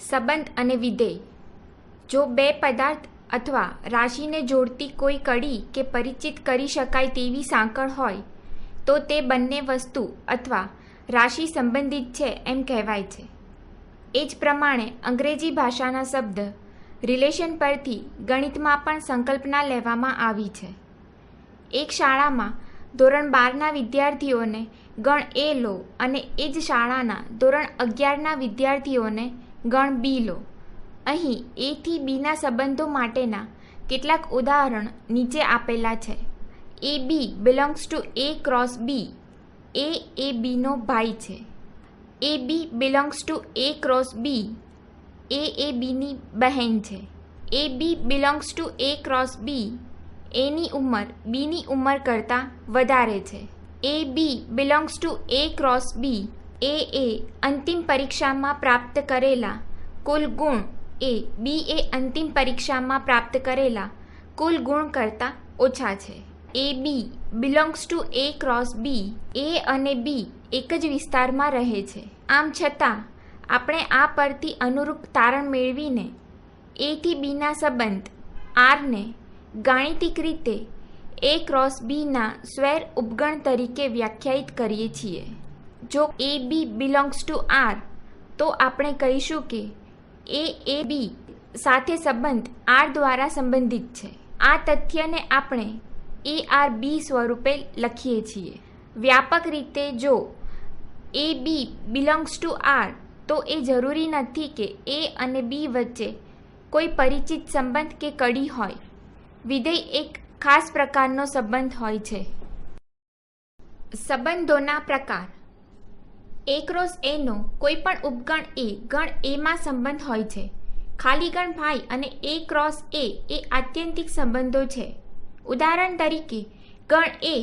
સંબંધ અને વિધેય. જો બે પદાર્થ અથવા રાશિને જોડતી કોઈ કડી કે પરિચિત કરી શકાય તેવી સાંકળ હોય તો તે બંને વસ્તુ અથવા રાશિ સંબંધિત છે એમ કહેવાય છે. એ જ પ્રમાણે અંગ્રેજી ભાષાના શબ્દ રિલેશન પરથી ગણિતમાં પણ સંકલ્પના લેવામાં આવી છે. એક શાળામાં ધોરણ 12ના વિદ્યાર્થીઓને ગણ એ લો અને એ જ શાળાના ધોરણ 11ના વિદ્યાર્થીઓને ગણ બી લો. અહીં એ થી બીના સંબંધો માટેના કેટલાક ઉદાહરણ નીચે આપેલા છે. A B belongs to A cross B. A બીનો ભાઈ છે. A B belongs to A cross B. A બીની બહેન છે. A B belongs to A cross B. એની ઉંમર બીની ઉંમર કરતાં વધારે છે. A B belongs to A cross B. A અંતિમ પરીક્ષામાં પ્રાપ્ત કરેલા કુલ ગુણ એ બી અંતિમ પરીક્ષામાં પ્રાપ્ત કરેલા કુલ ગુણ કરતાં ઓછા છે. A B belongs to A cross B. A અને બી એક જ વિસ્તારમાં રહે છે. આમ છતાં આપણે આ પરથી અનુરૂપ તારણ મેળવીને એ થી બીના સંબંધ આરને ગાણિતિક રીતે એ ક્રોસ બીના સ્વૈર ઉપગણ તરીકે વ્યાખ્યાયિત કરીએ છીએ. જો એ બી બિલોંગ્સ ટુ આર તો આપણે કહીશું કે એ બી સાથે સંબંધ આર દ્વારા સંબંધિત છે. આ તથ્યને આપણે એ આર બી સ્વરૂપે લખીએ છીએ. વ્યાપક રીતે જો એ બી બિલોંગ્સ ટુ આર તો એ જરૂરી નથી કે એ અને બી વચ્ચે કોઈ પરિચિત સંબંધ કે કડી હોય. વિધેય એક ખાસ પ્રકારનો સંબંધ હોય છે. સંબંધોના પ્રકાર. એ ક્રોસ એનો કોઈ પણ ઉપગણ એ ગણ એમાં સંબંધ હોય છે. ખાલી ગણ ભાઈ અને એ ક્રોસ એ આત્યંતિક સંબંધો છે. ઉદાહરણ તરીકે ગણ એ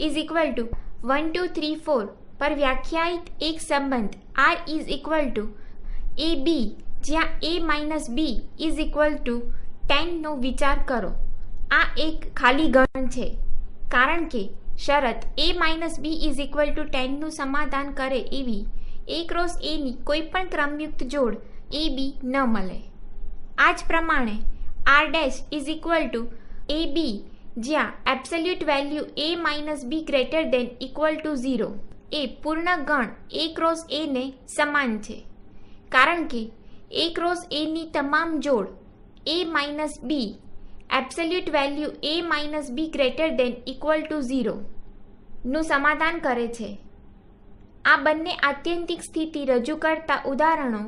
ઇઝ ઇક્વલ ટુ 1 2 3 4 પર વ્યાખ્યાયિત એક સંબંધ R is equal to A B જ્યાં A minus B is equal to 10 નો વિચાર કરો. આ એક ખાલી ગણ છે કારણ કે શરત A minus B is equal to 10નું સમાધાન કરે એવી એ ક્રોસ એની કોઈ પણ ક્રમયુક્ત જોડ એ બી ન મળે. આ જ પ્રમાણે R dash is equal to A B જ્યાં absolute value A minus B greater than equal to 0 A પૂર્ણ ગણ એ ક્રોસ એને સમાન છે કારણ કે એ ક્રોસ એની તમામ જોડ A minus B absolute value A minus B greater than equal to 0 નું સમાધાન કરે છે. આ બંને આત્યંતિક સ્થિતિ રજૂ કરતા ઉદાહરણો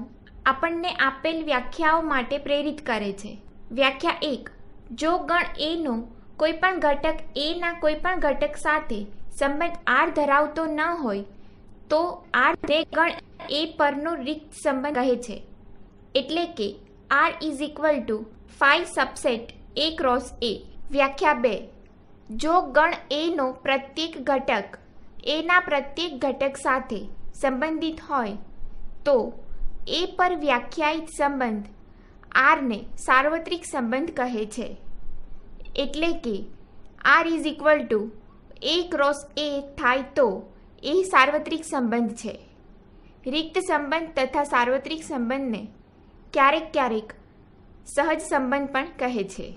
આપણને આપેલ વ્યાખ્યાઓ માટે પ્રેરિત કરે છે. વ્યાખ્યા 1. જો ગણ એનો કોઈપણ ઘટક એના કોઈપણ ઘટક સાથે સંબંધ આર ધરાવતો ન હોય તો આર તે ગણ એ પરનો રિક્ત સંબંધ કહે છે. એટલે કે R is equal to 5 subset A cross A. વ્યાખ્યા 2. જો ગણ એનો પ્રત્યેક ઘટક એના પ્રત્યેક ઘટક સાથે સંબંધિત હોય તો એ પર વ્યાખ્યાયિત સંબંધ આરને સાર્વત્રિક સંબંધ કહે છે. એટલે કે R is equal to A cross A થાય તો એ સાર્વત્રિક સંબંધ છે. રિક્ત સંબંધ તથા સાર્વત્રિક સંબંધને ક્યારેક સહજ સંબંધ પણ કહે છે.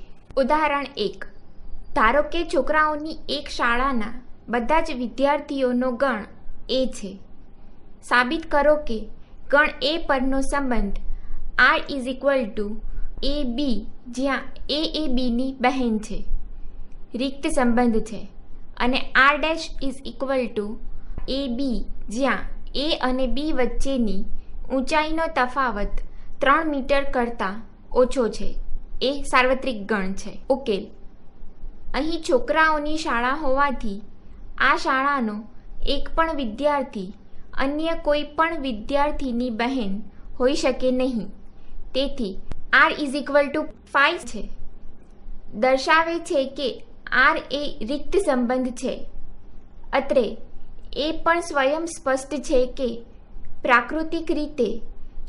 ઉદાહરણ 1. ધારો કે છોકરાઓની એક શાળાના બધા જ વિદ્યાર્થીઓનો ગણ એ છે. સાબિત કરો કે ગણ એ પરનો સંબંધ R is equal to A B જ્યાં એ બીની બહેન છે. રિક્ત સંબંધ છે. અને R dash is equal to A B જ્યાં એ અને બી વચ્ચેની ઊંચાઈનો તફાવત 3 મીટર કરતાં ઓછો છે. એ સાર્વત્રિક ગણ છે. ઉકેલ. અહીં છોકરાઓની શાળા હોવાથી આ શાળાનો એક પણ વિદ્યાર્થી અન્ય કોઈ પણ વિદ્યાર્થીની બહેન હોઈ શકે નહીં. તેથી આર ઇઝ ઇક્વલ ટુ 5 છે. દર્શાવે છે કે આર એ રિક્ત સંબંધ છે. અત્રે એ પણ સ્વયં સ્પષ્ટ છે કે પ્રાકૃતિક રીતે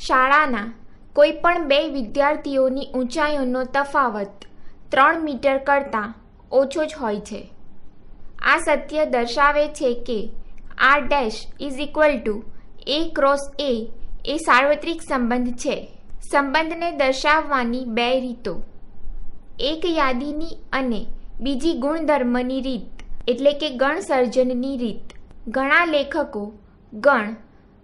શાળાના કોઈ પણ બે વિદ્યાર્થીઓની ઊંચાઈઓનો તફાવત 3 મીટર કરતાં ઓછો જ હોય છે. આ સત્ય દર્શાવે છે કે R dash is equal to A cross A સાર્વત્રિક સંબંધ છે. સંબંધને દર્શાવવાની બે રીતો, એક યાદીની અને બીજી ગુણધર્મની રીત એટલે કે ગણ સર્જનની રીત. ઘણા લેખકો ગણ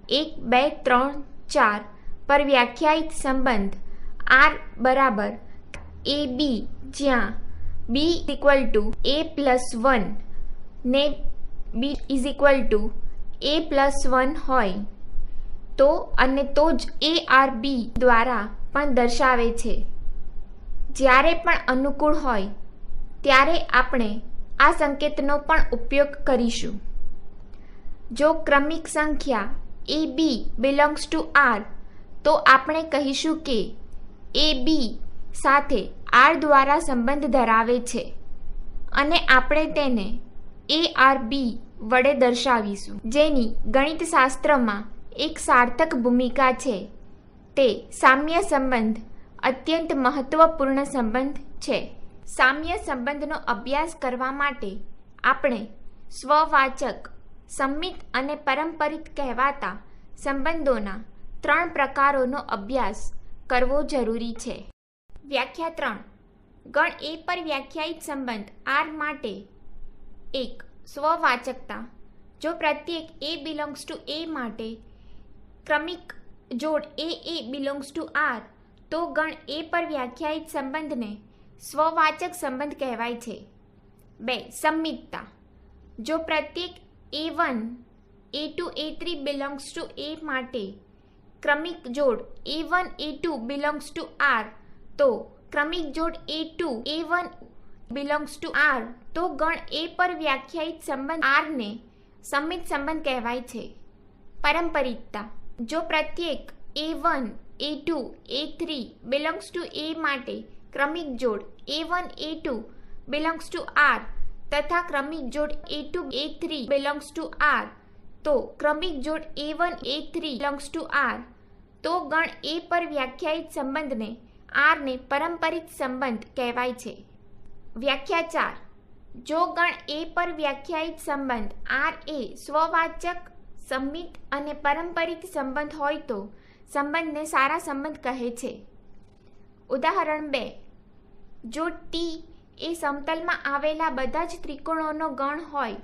1, 2, 3, 4 પર વ્યાખ્યાયિત સંબંધ R બરાબર AB જ્યાં B a+1 ને B a+1 હોય તો અને તો જ ARB દ્વારા પણ દર્શાવે છે. જ્યારે પણ અનુકૂળ હોય ત્યારે આપણે આ સંકેતનો પણ ઉપયોગ કરીશું. જો ક્રમિક સંખ્યા AB belongs to R તો આપણે કહીશું કે AB સાથે R દ્વારા સંબંધ ધરાવે છે અને આપણે તેને ARB વડે દર્શાવીશું, જેની ગણિતશાસ્ત્રમાં એક સાર્થક ભૂમિકા છે. તે સામ્ય સંબંધ અત્યંત મહત્વપૂર્ણ સંબંધ છે. સામ્ય સંબંધનો અભ્યાસ કરવા માટે આપણે સ્વવાચક, સંમિત અને પરંપરિત કહેવાતા સંબંધોના 3 પ્રકારોનો અભ્યાસ કરવો જરૂરી છે. વ્યાખ્યા 3. ગણ A પર વ્યાખ્યાયિત સંબંધ R માટે 1. સ્વવાચકતા. જો પ્રત્યેક A belongs to A માટે ક્રમિક જોડ AA belongs to R તો ગણ A પર વ્યાખ્યાયિત સંબંધને સ્વવાચક સંબંધ કહેવાય છે. 2. સંમિતતા. જો પ્રત્યેક A1, A2, A3 belongs to A માટે ક્રમિક જોડ A1, A2 belongs to R તો ક્રમિક જોડ A2, A1 belongs to R તો ગણ A પર વ્યાખ્યાયિત સંબંધ R ને સંમિત સંબંધ કહેવાય છે. પરંપરિતતા. જો પ્રત્યેક A1, A2, A3 belongs to A માટે ક્રમિક જોડ A1, A2 belongs to R તથા ક્રમિક જોડ A2, A3 belongs to R તો ક્રમિક જોડ A1, A3 belongs to R તો ગણ A પર વ્યાખ્યાયિત સંબંધને R ને પરંપરિત સંબંધ કહેવાય છે. વ્યાખ્યા 4. જો ગણ A પર વ્યાખ્યાયિત સંબંધ R એ સ્વવાચક, સંમિત અને પરંપરિત સંબંધ હોય તો સંબંધને સારા સંબંધ કહે છે. ઉદાહરણ 2. જો T એ સમતલમાં આવેલા બધા જ ત્રિકોણોનો ગણ હોય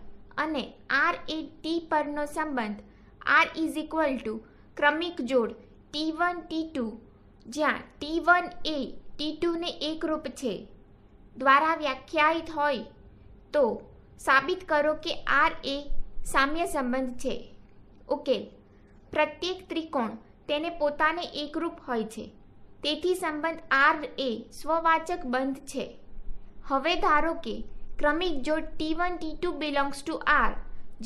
અને R એ T પરનો સંબંધ R = ક્રમિક જોડ T1, T2 જ્યાં T1 એ T2 ને એકરૂપ છે દ્વારા વ્યાખ્યાયિત હોય તો સાબિત કરો કે R એ સામ્ય સંબંધ છે. ઉકેલ. પ્રત્યેક ત્રિકોણ તેને પોતાને એકરૂપ હોય છે, તેથી સંબંધ R એ સ્વવાચક બંધ છે. હવે ધારો કે ક્રમિક જોડ T1, T2 belongs to R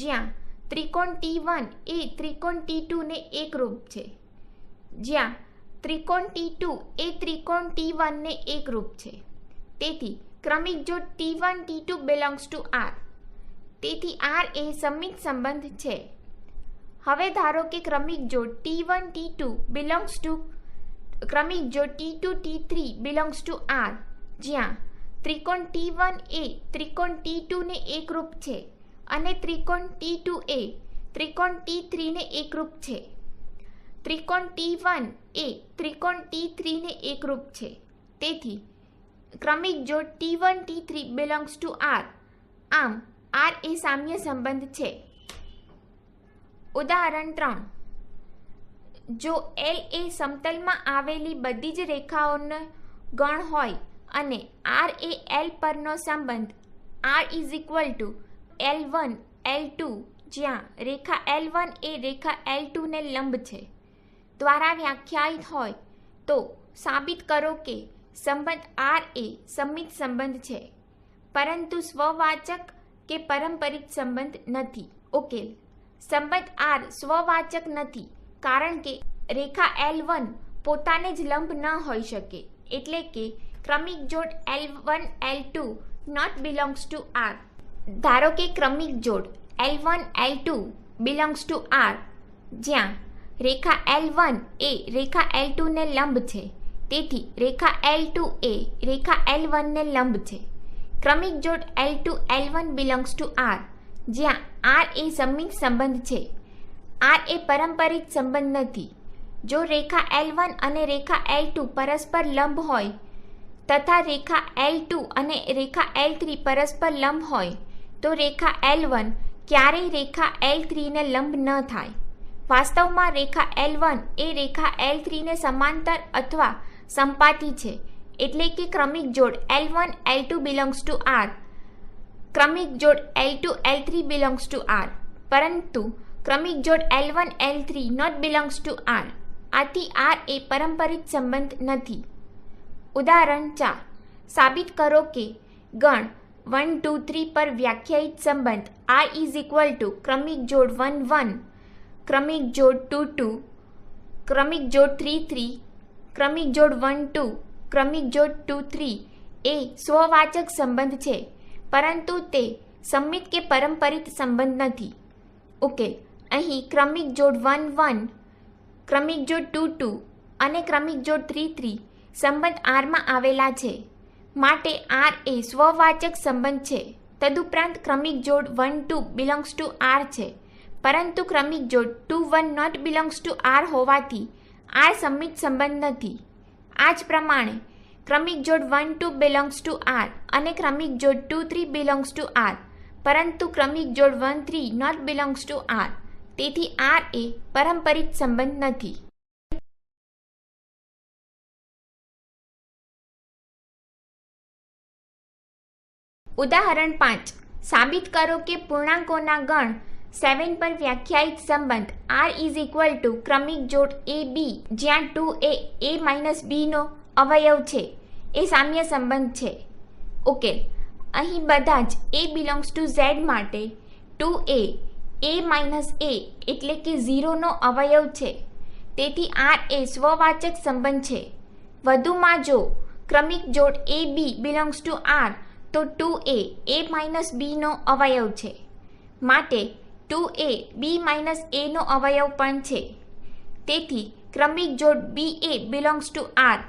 જ્યાં ત્રિકોણ T1 એ ત્રિકોણ T2 ને એકરૂપ છે, જ્યાં ત્રિકોણ T2 એ ત્રિકોણ T1 ને એકરૂપ છે. તેથી ક્રમિક જોડ T1, T2 belongs to R. તેથી R એ સંમિત સંબંધ છે. હવે ધારો કે ક્રમિક જોડ T1, T2 belongs to ક્રમિક જોડ T2, T3 belongs to R જ્યાં ત્રિકોણ T1 એ ત્રિકોણ T2 ને એકરૂપ છે અને ત્રિકોણ T2 એ ત્રિકોણ T3 ને એકરૂપ છે. ત્રિકોણ T1 એ ત્રિકોણ T3 ને એકરૂપ છે. તેથી ક્રમિક જોડ T1, T3 belongs to R. આમ R એ સામ્ય સંબંધ છે. ઉદાહરણ 3. જો L એ સમતલમાં આવેલી બધી જ રેખાઓનો ગણ હોય અને R એ L પરનો સંબંધ R = L1, L2 જ્યાં રેખા L1 એ રેખા L2 ને લંબ છે દ્વારા વ્યાખ્યાયિત હોય તો સાબિત કરો કે સંબંધ R એ સંમિત સંબંધ છે પરંતુ સ્વવાચક કે પરંપરિત સંબંધ નથી. ઉકેલ. સંબંધ R સ્વવાચક નથી કારણ કે રેખા L1 પોતાને જ લંબ ન હોઈ શકે, એટલે કે ક્રમિક જોડ L1, L2 not belongs to R. ધારો કે ક્રમિક જોડ L1, L2 belongs to R જ્યાં રેખા L1 એ રેખા L2 ને લંબ છે, તેથી રેખા L2 એ રેખા L1 ને લંબ છે. ક્રમિક જોડ L2, L1 belongs to R જ્યાં R એ સંમિત સંબંધ છે. R એ પરંપરિત સંબંધ નથી. જો રેખા L1 અને રેખા L2 પરસ્પર લંબ હોય તથા રેખા L2 અને રેખા L3 પરસ્પર લંબ હોય તો રેખા L1 ક્યારેય રેખા L3 ને લંબ ન થાય. વાસ્તવમાં રેખા L1 એ રેખા L3 ને સમાંતર અથવા સંપાતી છે, એટલે કે ક્રમિક જોડ L1 L2 belongs to R, ક્રમિક જોડ L2 L3 belongs to R, પરંતુ ક્રમિક જોડ L1 L3 not belongs to R. આથી R એ પરંપરિત સંબંધ નથી. ઉદાહરણ 4. સાબિત કરો કે ગણ 1 2 3 પર વ્યાખ્યાયિત સંબંધ R is equal to ક્રમિક જોડ 1 1, ક્રમિક જોડ 2 2, ક્રમિક જોડ 3 3, ક્રમિક જોડ 1 2, ક્રમિક જોડ 2 3 એ સ્વવાચક સંબંધ છે, પરંતુ તે સંમિત કે પરંપરિત સંબંધ નથી. ઓકે, અહીં ક્રમિક જોડ 1 1, ક્રમિક જોડ 2 2 અને ક્રમિક જોડ 3 3 સંબંધ R માં આવેલા છે, માટે R એ સ્વવાચક સંબંધ છે. તદુપરાંત ક્રમિક જોડ 1 2 belongs to R છે, પરંતુ ક્રમિક જોડ 2 1 not belongs to R હોવાથી R સંમિત સંબંધ નથી. આ જ પ્રમાણે ક્રમિક જોડ 1 2 belongs to R અને ક્રમિક જોડ 2 3 belongs to R, પરંતુ ક્રમિક જોડ 1 3 not belongs to R. તેથી R એ પરંપરિત સંબંધ નથી. ઉદાહરણ 5. સાબિત કરો કે પૂર્ણાંકોના ગણ 7 પર વ્યાખ્યાયિત સંબંધ R is equal to ક્રમિક જોડ AB જ્યાં 2 એ A-B નો અવયવ છે એ સામ્ય સંબંધ છે. ઓકે, અહીં બધા જ A belongs to Z માટે 2A A-A એટલે કે 0 નો અવયવ છે, તેથી R એ સ્વવાચક સંબંધ છે. વધુમાં જો ક્રમિક જોડ AB belongs to R તો 2A A-B નો અવયવ છે, માટે 2A B-A નો અવયવ પણ છે. તેથી ક્રમિક જોડ BA belongs to R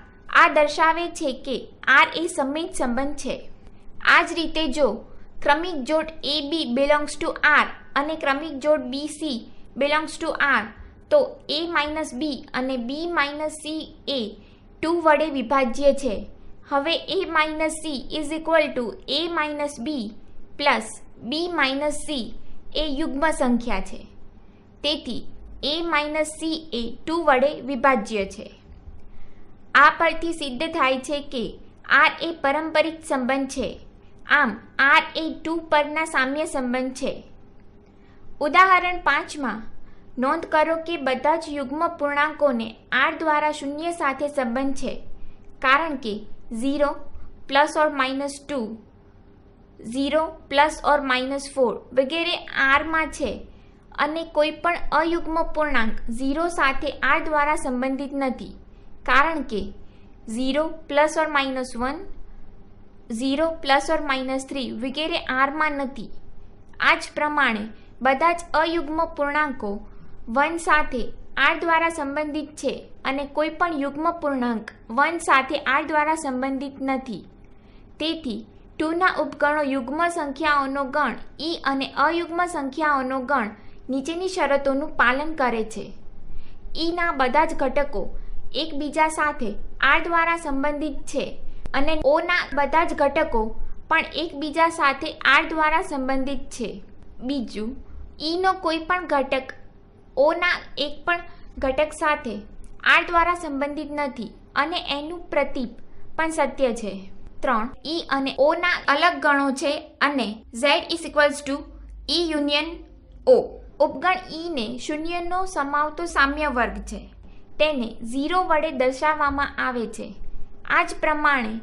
આ દર્શાવે છે કે R એ સંમિત સંબંધ છે. આ જ રીતે જો ક્રમિક જોડ AB belongs to R અને ક્રમિક જોડ BC belongs to R તો A-B અને B-C એ 2 વડે વિભાજ્ય છે. હવે A-C is equal to A-B plus B-C એ યુગ્મ સંખ્યા છે, તેથી A-C એ 2 વડે વિભાજ્ય છે. આ પરથી સિદ્ધ થાય છે કે R એ પરંપરિત સંબંધ છે, આમ R એ 2 પરના સામ્ય સંબંધ છે. ઉદાહરણ 5 માં નોંધ કરો કે બધા જ યુગ્મ પૂર્ણાંકોને R દ્વારા શૂન્ય સાથે સંબંધ છે, કારણ કે 0 ± 2, 0 ± 4 વગેરે R માં છે, અને કોઈ પણ અયુગ્મ પૂર્ણાંક 0 સાથે R દ્વારા સંબંધિત નથી, કારણ કે 0 ± 1, 0 ± 3 વગેરે R માં નથી. આ જ પ્રમાણે બધા જ અયુગ્મ પૂર્ણાંકો 1 સાથે R દ્વારા સંબંધિત છે અને કોઈ પણ યુગ્મ પૂર્ણાંક 1 સાથે R દ્વારા સંબંધિત નથી. તેથી 2ના ઉપગણો યુગ્મ સંખ્યાઓનો ગણ E અને અયુગ્મ સંખ્યાઓનો ગણ નીચેની શરતોનું પાલન કરે છે. Eના બધા જ ઘટકો એકબીજા સાથે R દ્વારા સંબંધિત છે અને Oના બધા જ ઘટકો પણ એકબીજા સાથે R દ્વારા સંબંધિત છે. બીજું, Eનો કોઈ પણ ઘટક Oના એક પણ ઘટક સાથે R દ્વારા સંબંધિત નથી અને એનું પ્રતીપ પણ સત્ય છે. 3. E અને Oના અલગ ગણો છે અને Z = E union O. ઉપગણ E ને શૂન્યનો સમાવતો સામ્ય વર્ગ છે, તેને 0 વડે દર્શાવવામાં આવે છે. આ જ પ્રમાણે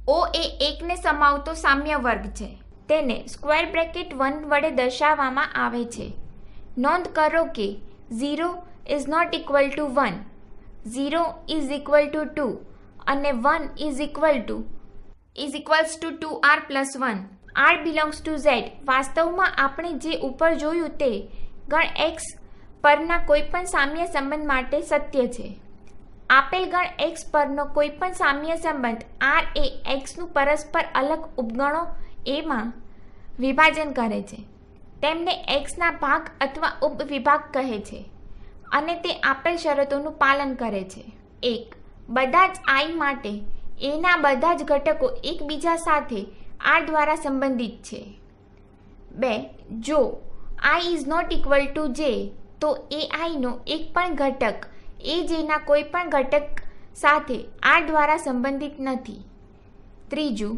O એ 1 ને સમાવતો સામ્ય વર્ગ છે, તેને √1 વડે દર્શાવવામાં આવે છે. નોંધ કરો કે 0 is not equal to 1, 0 is equal to 2 અને 1 is equals to 2R plus 1. R belongs to Z. વાસ્તવમાં આપણે જે ઉપર જોયું તે ગણ X પરના કોઈપણ સામ્ય સંબંધ માટે સત્ય છે. આપેલ ગણ X પરનો કોઈપણ સામ્ય સંબંધ R એ Xનું પરસ્પર અલગ ઉપગણો A માં વિભાજન કરે છે. તેમને Xના ભાગ અથવા ઉપવિભાગ કહે છે. અને તે આપેલ શરતોનું પાલન કરે છે. 1. બધા જ I માટે Aના બધા જ ઘટકો એકબીજા સાથે R દ્વારા સંબંધિત છે. 2. જો I is not equal to J તો AIનો એક પણ ઘટક AJના કોઈ પણ ઘટક સાથે R દ્વારા સંબંધિત નથી. 3.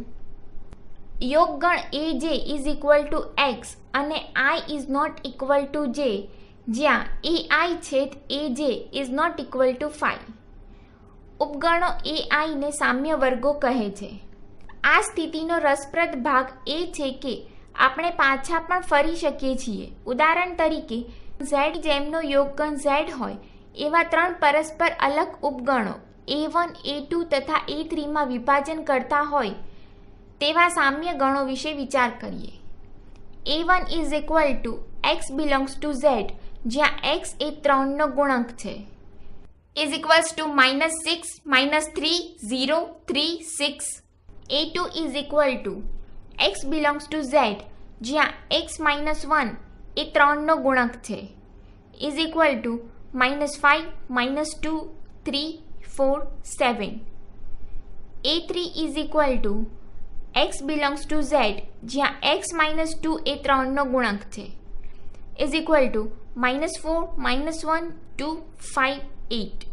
યોગગણ AJ is equal to X અને I is not equal to J જ્યાં AI છેદ AJ is not equal to 5. ઉપગણો AI ને સામ્ય વર્ગો કહે છે. આ સ્થિતિનો રસપ્રદ ભાગ એ છે કે આપણે પાછા પણ ફરી શકીએ છીએ. ઉદાહરણ તરીકે Z જેમનો યોગગણ Z હોય એવા ત્રણ પરસ્પર અલગ ઉપગણો A1, A2 તથા A3 માં વિભાજન કરતા હોય તેવા સામ્ય ગણો વિશે વિચાર કરીએ. A1 is equal to X belongs to Z જ્યાં X એ 3નો ગુણક છે is equals to -6, -3, 0, 3, 6. A2 is equal to X belongs to Z જ્યાં X -1 એ 3નો ગુણક છે is equal to -5, -2, 3, 4, 7. A3 is equal to X belongs to Z જ્યાં X -2 એ 3નો ગુણક છે is equal to -4, -1, 2, 5, 8.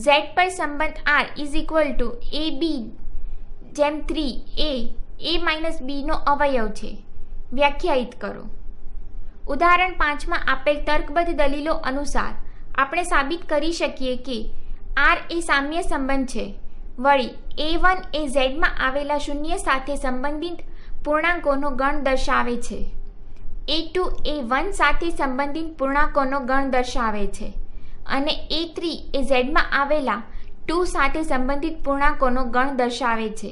Z પર સંબંધ R is equal to AB જેમ 3 A - B નો અવયવ છે. વ્યાખ્યાયિત કરો. ઉદાહરણ 5માં આપેલ તર્કબદ્ધ દલીલો અનુસાર આપણે સાબિત કરી શકીએ કે R એ સામ્ય સંબંધ છે. વળી A1 એ Zમાં આવેલા શૂન્ય સાથે સંબંધિત પૂર્ણાંકોનો ગણ દર્શાવે છે. A2 એ 1 સાથે સંબંધિત પૂર્ણાંકોનો ગણ દર્શાવે છે અને A3 એ Zમાં આવેલા 2 સાથે સંબંધિત પૂર્ણાંકોનો ગણ દર્શાવે છે.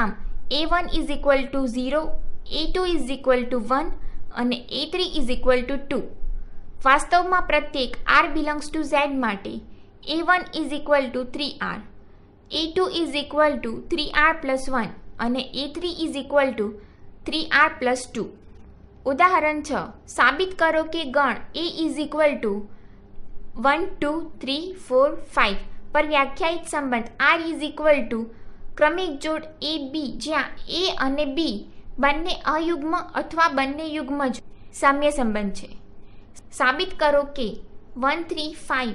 આમ A1 is equal to 0, A2 is equal to 1 અને A3 is equal to 2. વાસ્તવમાં પ્રત્યેક R belongs to Z માટે A1 is equal to 3R, A2 is equal to 3R plus 1 અને A3 is equal to 3R plus 2. ઉદાહરણ 6. સાબિત કરો કે ગણ A is equal to 1, 2, 3, 4, 5 પર વ્યાખ્યાયિત સંબંધ R is equal to ક્રમિક જોડ AB જ્યાં A અને B બંને અયુગ્મ અથવા બંને યુગ્મ જ સામ્ય સંબંધ છે. સાબિત કરો કે 1, 3, 5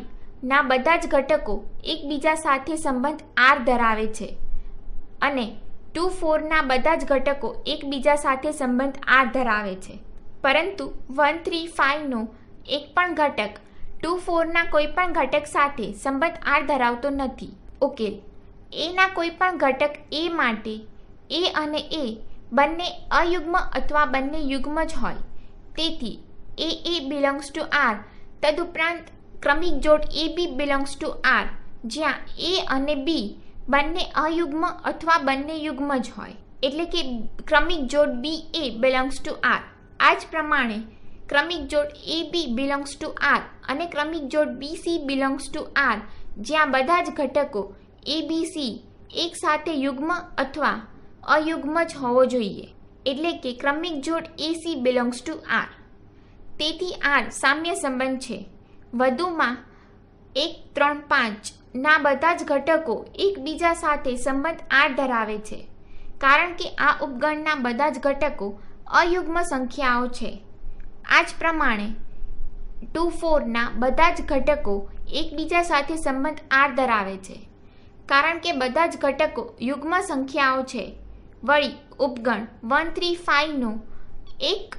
ના બધા જ ઘટકો એકબીજા સાથે સંબંધ R ધરાવે છે અને 2, 4 ના બધા જ ઘટકો એકબીજા સાથે સંબંધ R ધરાવે છે. પરંતુ 1, 3, 5 નો એક પણ ઘટક 2, 4 ના કોઈ પણ ઘટક સાથે સંબંધ R ધરાવતો નથી. ઉકેલ. A ના કોઈ પણ ઘટક A માટે A અને A બંને અયુગ્મ અથવા બંને યુગ્મ જ હોય. તેથી AA belongs to R તદુપરાંત ક્રમિક જોડ AB belongs to R જ્યાં A અને B બંને અયુગ્મ અથવા બંને યુગ્મ જ હોય એટલે કે ક્રમિક જોડ BA belongs to R. આ જ પ્રમાણે ક્રમિક જોડ AB belongs to R અને ક્રમિક જોડ BC belongs to R જ્યાં બધા જ ઘટકો ABC એક સાથે યુગ્મ અથવા અયુગ્મ જ હોવો જોઈએ એટલે કે ક્રમિક જોડ AC belongs to R. તેથી R સામ્ય સંબંધ છે. વધુમાં 1, 3, 5 ના બધા જ ઘટકો એકબીજા સાથે સંબંધ R ધરાવે છે કારણ કે આ ઉપગણના બધા જ ઘટકો અયુગ્મ સંખ્યાઓ છે. આ જ પ્રમાણે 2, 4 ના બધા જ ઘટકો એકબીજા સાથે સંબંધ R ધરાવે છે કારણ કે બધા જ ઘટકો યુગ્મ સંખ્યાઓ છે. વળી ઉપગણ 1, 3, 5 નો એક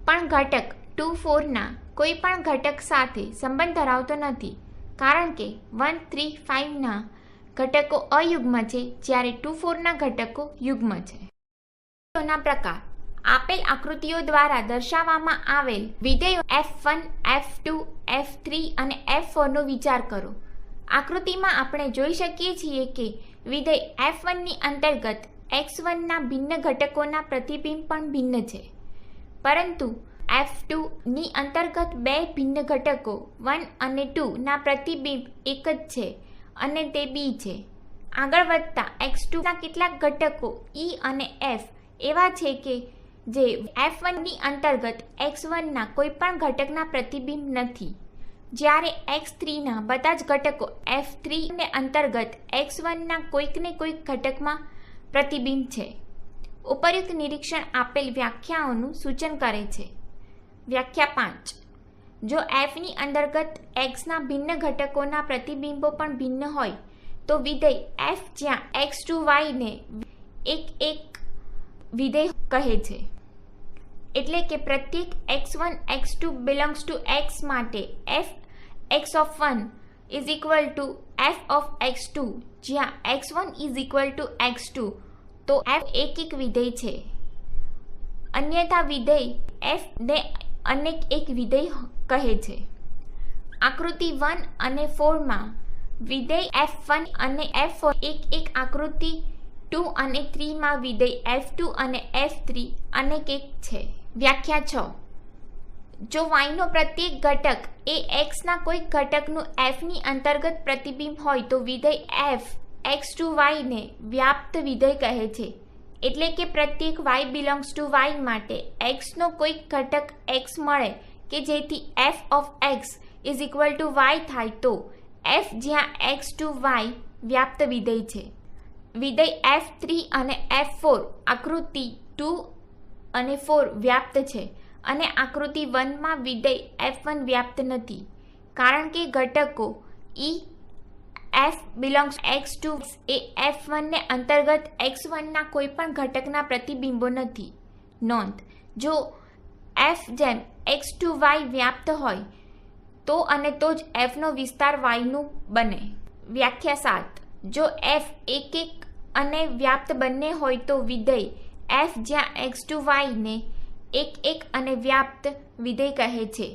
પણ ઘટક 2, 4 ના કોઈ પણ ઘટક સાથે સંબંધ ધરાવતો નથી કારણ કે 1, 3, 5 ના ઘટકો અયુગ્મ છે જ્યારે 2, 4 ના ઘટકો યુગ્મ છે. વિધેયોના પ્રકાર. આપેલ આકૃતિઓ દ્વારા દર્શાવવામાં આવેલ વિધેયો F1, F2, F3 અને F4 નો વિચાર કરો. આકૃતિમાં આપણે જોઈ શકીએ છીએ કે વિધેય F1 ની અંતર્ગત x1 ના ભિન્ન ઘટકોના પ્રતિબિંબ પણ ભિન્ન છે પરંતુ F2 ની અંતર્ગત બે ભિન્ન ઘટકો 1 અને 2 ના પ્રતિબિંબ એક જ છે અને તે B છે. આગળ વધતા x2 ના કેટલાક ઘટકો E અને F એવા છે કે જે F1 ની અંતર્ગત x1 ના કોઈ પણ ઘટકના પ્રતિબિંબ નથી. જ્યારે x3ના બધા જ ઘટકો f3 ને અંતર્ગત x1ના કોઈકને કોઈક ઘટકમાં પ્રતિબિંબ છે. ઉપયુક્ત નિરીક્ષણ આપેલ વ્યાખ્યાઓનું સૂચન કરે છે. વ્યાખ્યા 5. જો fની અંતર્ગત xના ભિન્ન ઘટકોના પ્રતિબિંબો પણ ભિન્ન હોય તો વિધેય f જ્યાં x2y ને એક વિધેય કહે છે. એટલે કે પ્રત્યેક x1 x2 belongs to x માટે f x of 1 is equal to f of x2 જ્યાં x1 is equal to x2 તો f એક વિધેય છે. અન્યથા વિધેય f ને અનેક એક વિધેય કહે છે. આકૃતિ 1 અને 4માં વિધેય f1 અને f4 એક આકૃતિ 2 અને 3માં વિધેય f2 અને f3 અનેક એક છે. વ્યાખ્યા 6. જો y નો પ્રત્યેક ઘટક એ x ના કોઈક ઘટકનું f ની અંતર્ગત પ્રતિબિંબ હોય તો વિધેય f x2y ને વ્યાપ્ત વિધેય કહે છે. એટલે કે પ્રત્યેક y belongs to y માટે x નો કોઈક ઘટક x મળે કે જેથી f of x is equal to y થાય તો f જ્યાં x to y વ્યાપ્ત વિધેય છે. વિધેય f3 અને f4 આકૃતિ 2 અને 4 વ્યાપ્ત છે અને આકૃતિ 1માં વિધેય f1 વ્યાપ્ત નથી કારણ કે ઘટકો e f belongs x2 એ f1 ને અંતર્ગત x1ના કોઈ પણ ઘટકના પ્રતિબિંબો નથી. નોંધ: જો f જેમ x2y વ્યાપ્ત હોય તો અને તો જ f નો વિસ્તાર y નું બને. વ્યાખ્યા 7. જો f એક અને વ્યાપ્ત બંને હોય તો વિધેય f જ્યાં x2y ને એક અને વ્યાપ્ત વિધેય કહે છે.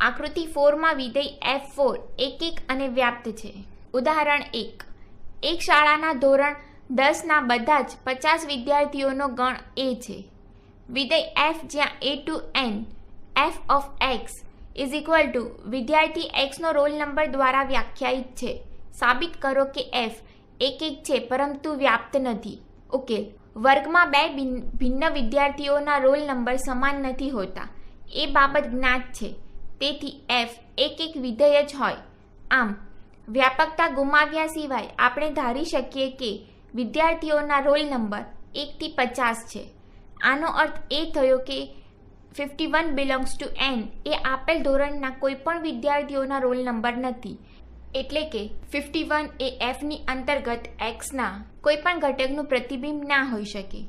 આકૃતિ 4માં વિધેય f4 એક અને વ્યાપ્ત છે. ઉદાહરણ 1. એક શાળાના ધોરણ 10ના બધા જ 50 વિદ્યાર્થીઓનો ગણ A છે. વિધેય f જ્યાં a to n f of x is equal to વિદ્યાર્થી x નો રોલ નંબર દ્વારા વ્યાખ્યાયિત છે. સાબિત કરો કે f એક છે પરંતુ વ્યાપ્ત નથી. ઉકેલ: વર્ગમાં બે ભિન્ન વિદ્યાર્થીઓના રોલ નંબર સમાન નથી હોતા એ બાબત જ્ઞાત છે. તેથી f એક વિધેય જ હોય. આમ વ્યાપકતા ગુમાવ્યા સિવાય આપણે ધારી શકીએ કે વિદ્યાર્થીઓના રોલ નંબર 1 થી 50 છે. આનો અર્થ એ થયો કે 51 belongs to n એ આપેલ ધોરણના કોઈપણ વિદ્યાર્થીઓના રોલ નંબર નથી. એટલે કે 51 એ f ની અંતર્ગત x ના કોઈપણ ઘટકનું પ્રતિબિંબ ના હોઈ શકે.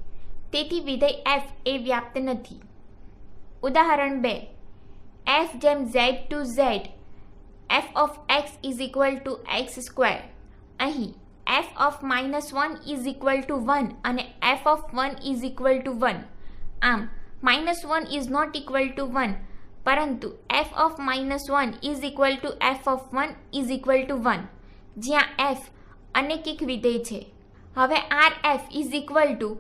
તેથી વિધેય f એ વ્યાપ્ત નથી. ઉદાહરણ 2. f જેમ z to z f of x is equal to x square. અહીં f of -1 is equal to 1 અને f of 1 is equal to 1. આમ -1 is not equal to 1 પરંતુ f of -1 is equal to f of 1 is equal to 1 જ્યાં f અનેક વિધેય છે. હવે rf is equal to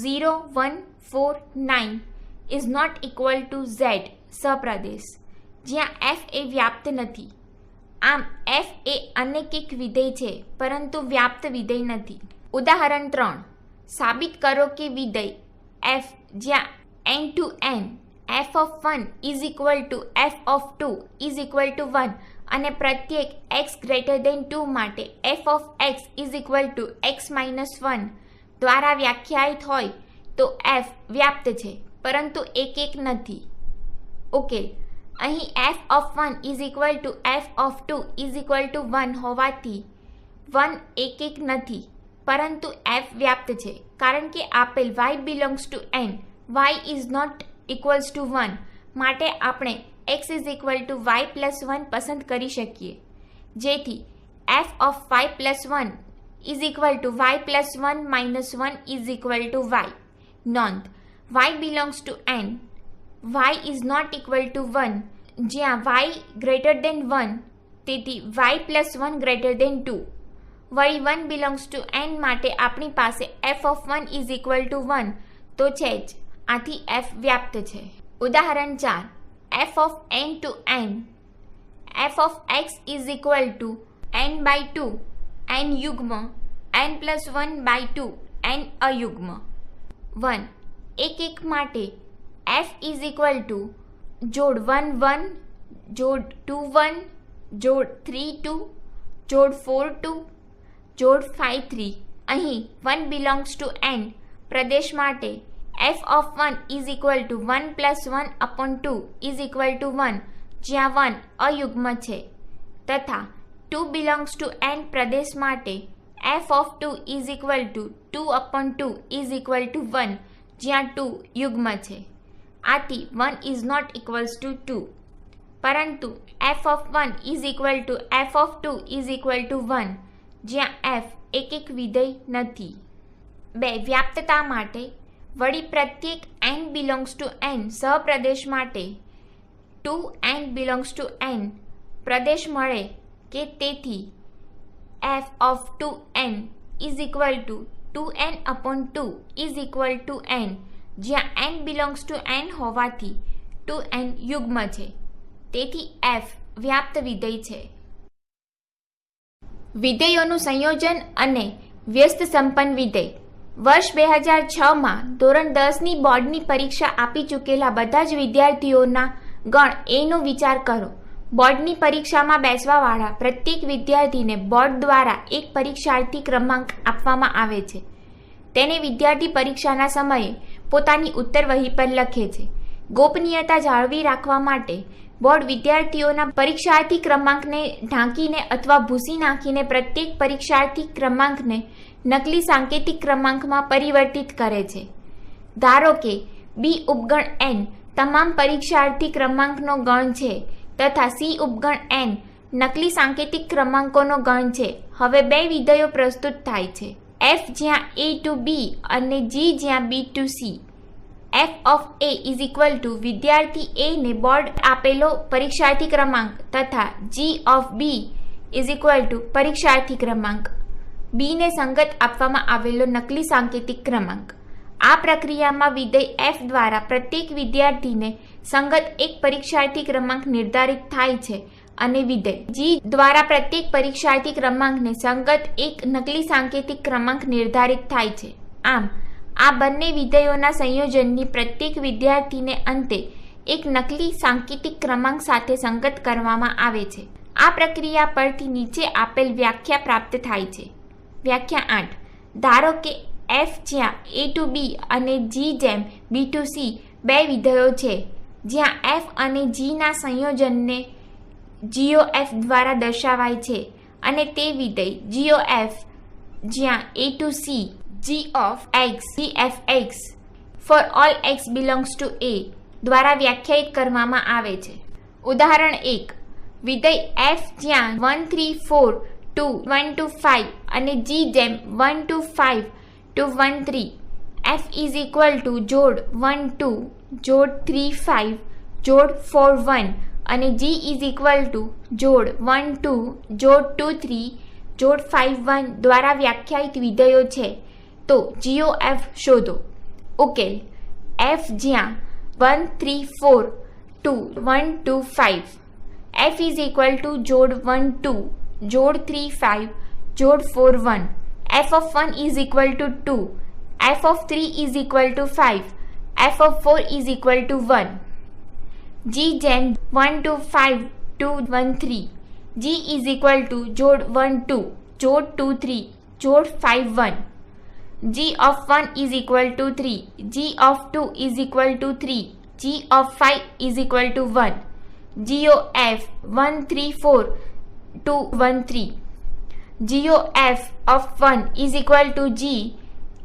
0, 1, 4, 9 is not equal to z સપ્રદેશ જ્યાં f એ વ્યાપ્ત નથી. આમ f એ અનેક વિધેય છે પરંતુ વ્યાપ્ત વિધેય નથી. ઉદાહરણ 3. સાબિત કરો કે વિધેય f જ્યાં n to n f of 1 is equal to f of 2 is equal to 1 અને પ્રત્યેક x greater than 2 માટે f of x is equal to x minus 1 દ્વારા વ્યાખ્યાયિત હોય તો f વ્યાપ્ત છે પરંતુ એક નથી. ઉકેલ: અહીં f of 1 is equal to f of 2 is equal to 1 હોવાથી 1 એક નથી પરંતુ f વ્યાપ્ત છે કારણ કે આપેલ y belongs to n y is not equals to 1 માટે આપણે x is equal to y plus 1 પસંદ કરી શકીએ જેથી f of y plus 1 is equal to y plus 1 minus 1 is equal to y. નોંધ: y belongs to n y is not equal to 1 જ્યાં y greater than 1 તેથી y plus 1 greater than 2. વળી 1 belongs to n માટે આપણી પાસે f of 1 is equal to 1 તો છે જ. આથી f વ્યાપ્ત છે. ઉદાહરણ 4. f of n to n f of x is equal to n by 2 n યુગ્મ n plus 1 by 2 n અયુગ્મ. 1 એક માટે f is equal to જોડ 1 1 જોડ 2 1 જોડ 3 2, જોડ 4 2, જોડ 5 3. અહીં 1 belongs to n પ્રદેશ માટે f(1) is equal to 1 plus 1 upon 2 is equal to 1, જ્યાં 1 અયુગ્મ છે, તથા 2 belongs to n પ્રદેશ માટે f(2) is equal to 2 upon 2 is equal to 1, જ્યાં 2 યુગ્મ છે. આથી 1 is not equals to 2, પરંતુ f(1) is equal to f(2) is equal to 1, જ્યાં f એક વિધેય નથી. 2. વ્યાપ્તતા માટે વળી પ્રત્યેક n belongs to n સહપ્રદેશ માટે 2n belongs to n પ્રદેશ મળે કે તેથી f(2n) is equal to 2n upon 2 is equal to n, જ્યાં n belongs to n હોવાથી 2n યુગ્મ છે, તેથી f વ્યાપ્ત વિધેય છે. વિધેયોનું સંયોજન અને વ્યસ્ત સંપન્ન વિધેય. વર્ષ 2006માં ધોરણ 10ની બોર્ડની પરીક્ષા આપી ચૂકેલા બધા જ વિદ્યાર્થીઓના ગણ એનો વિચાર કરો. બોર્ડની પરીક્ષામાં બેસવાવાળા પ્રત્યેક વિદ્યાર્થીને બોર્ડ દ્વારા એક પરીક્ષાર્થી ક્રમાંક આપવામાં આવે છે. તેને વિદ્યાર્થી પરીક્ષાના સમયે પોતાની ઉત્તરવહી પર લખે છે. ગોપનીયતા જાળવી રાખવા માટે બોર્ડ વિદ્યાર્થીઓના પરીક્ષાર્થી ક્રમાંકને ઢાંકીને અથવા ભૂંસી નાખીને પ્રત્યેક પરીક્ષાર્થી ક્રમાંકને નકલી સાંકેતિક ક્રમાંકમાં પરિવર્તિત કરે છે. ધારો કે બી ઉપગણ n તમામ પરીક્ષાર્થી ક્રમાંકનો ગણ છે તથા સી ઉપગણ n નકલી સાંકેતિક ક્રમાંકોનો ગણ છે. હવે બે વિધેયો પ્રસ્તુત થાય છે, f જ્યાં a to b અને g જ્યાં b to c. f of a is equal to વિદ્યાર્થી a ને બોર્ડ આપેલો પરીક્ષાર્થી ક્રમાંક તથા g of b is equal to પરીક્ષાર્થી ક્રમાંક b ને સંગત આપવામાં આવેલો નકલી સાંકેતિક ક્રમાંક. આ પ્રક્રિયામાં વિધેય f દ્વારા પ્રત્યેક વિદ્યાર્થીને સંગત એક પરીક્ષાર્થી ક્રમાંક નિર્ધારિત થાય છે અને વિધેય g દ્વારા પ્રત્યેક પરીક્ષાર્થી ક્રમાંકને સંગત એક નકલી સાંકેતિક ક્રમાંક નિર્ધારિત થાય છે. આમ આ બંને વિધેયોના સંયોજનની પ્રત્યેક વિદ્યાર્થીને અંતે એક નકલી સાંકેતિક ક્રમાંક સાથે સંગત કરવામાં આવે છે. આ પ્રક્રિયા પરથી નીચે આપેલ વ્યાખ્યા પ્રાપ્ત થાય છે. વ્યાખ્યા 8. ધારો કે f જ્યાં a to b અને g જેમ b to c બે વિધેયો છે, જ્યાં f અને g ના સંયોજનને GOF દ્વારા દર્શાવાય છે અને તે વિધેય GOF જ્યાં a to c g of x gfx for all x belongs to a દ્વારા વ્યાખ્યાયિત કરવામાં આવે છે. ઉદાહરણ 1. વિધેય f જ્યાં 1 3 4 2 1 to 5 અને g જેમ 1 to 5 to 1 3. f is equal to જોડ 1 2 જોડ 3 5 જોડ 4 1 અને g is equal to જોડ 1 2 જોડ 2 3 જોડ 5 1 દ્વારા વ્યાખ્યાયિત વિધેયો છે. તો GOF શોધો. ઉકેલ. f જ્યાં 1 3 4 2 1 2 5. f is equal to જોડ 1 2 જોડ 3 5 જોડ 4 1. f of 1 is equal to 2. f of 3 is equal to 5. f of 4 is equal to 1. g જેમ 1 2 5 2 1 3. g is equal to જોડ 1 2 જોડ 2 3 જોડ 5 1. g of 1 is equal to 3. g of 2 is equal to 3. g of 5 is equal to 1. GOF 1 3 4 2 1 3. GOF of 1 is equal to g.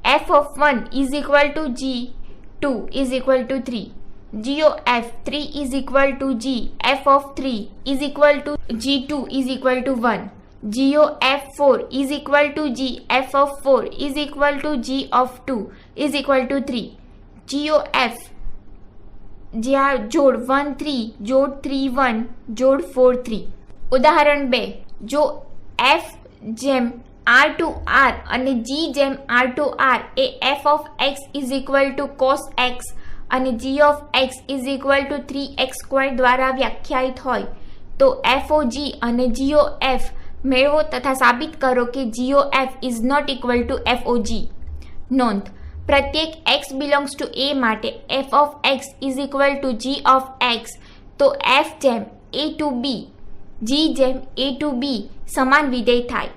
f of 1 is equal to g. 2 is equal to 3. GOF 3 is equal to g. f of 3 is equal to g2 is equal to 1. GOF 4 is equal to g. f of 4 is equal to g of 2 is equal to 3. GOF જ્યાં જોડ 1 3 જોડ 3 1 જોડ 4 3. ઉદાહરણ 2. જો f જેમ r to r અને g જેમ r to r A f of x is equal to cos x અને g of x is equal to 3x² દ્વારા વ્યાખ્યાયિત હોય તો FOG અને GOF મેળવો તથા સાબિત કરો કે GOF is not equal to FOG. નોંધ. પ્રત્યેક x belongs to a માટે f of x is equal to g of x તો f જેમ a to b જી જેમ a ટુ બી સમાન વિધેય થાય.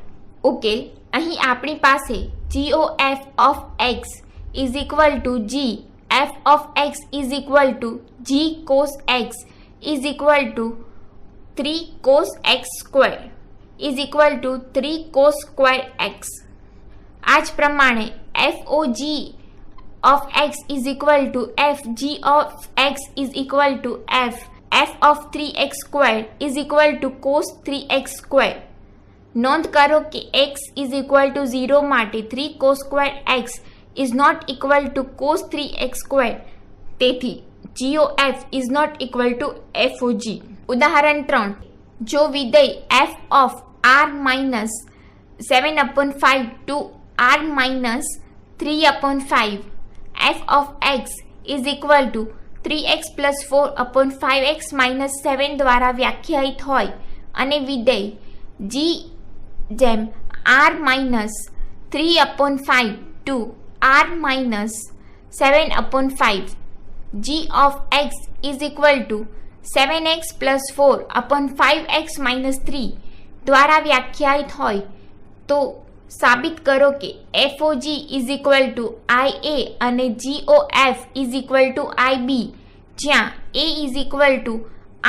ઉકેલ અહીં આપણી પાસે GOF of x is equal to G f of x is equal to g cos x is equal to 3 cos x square is equal to 3 cos square x. આ જ પ્રમાણે FOG of x is equal to FG of x is equal to f of 3x square is equal to cos 3x square. નોંધ કરો કે x is equal to 0 માટે 3 cos square x is not equal to cos 3x square. તેથી GOF is not equal to FOG. ઉદાહરણ 3. જો વિધેય f of r minus 7/5 to r minus 3/5 f of x is equal to 3x plus 4/5x minus 7 દ્વારા વ્યાખ્યાયિત હોય અને વિધેય g જેમ r minus 3/5 to r minus 7/5 g of x is equal to 7x plus 4/5x minus 3 દ્વારા વ્યાખ્યાયિત હોય તો સાબિત કરો કે FOG is equal two IA અને GOF is equal two IB, જ્યાં A is equal two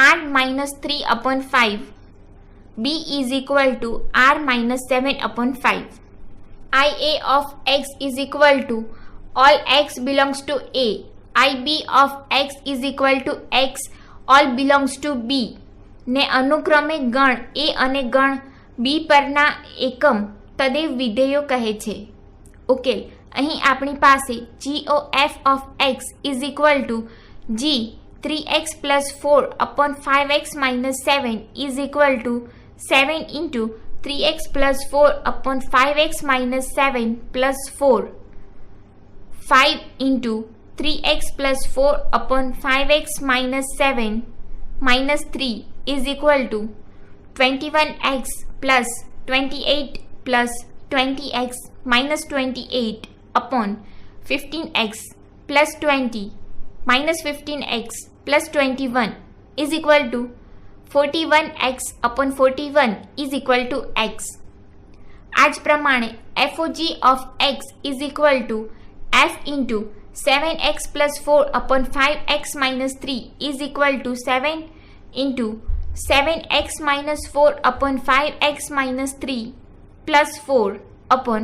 R minus 3/5, B is equal two R minus 7/5. IA of X is equal to all X belongs to A, IB of X is equal two X all belongs to B ને અનુક્રમે ગણ A અને ગણ B પરના એકમ તદેવ વિધેયો કહે છે. ઉકેલ અહીં આપણી પાસે GOF of x is equal to G 3x plus 4/5x minus 7 is equal to 7 into 3x plus 4/5x minus 7 plus 4, 5 into 3x plus 4/5x minus 7 minus 3 is equal to 21x plus 28 plus 20x minus 28 upon 15x plus 20 minus 15x plus 21 is equal to 41x upon 41 is equal to x. આ જ પ્રમાણે FOG of x is equal to f into 7x plus 4/5x minus 3 is equal to 7 into 7x minus 4/5x minus 3 plus 4 upon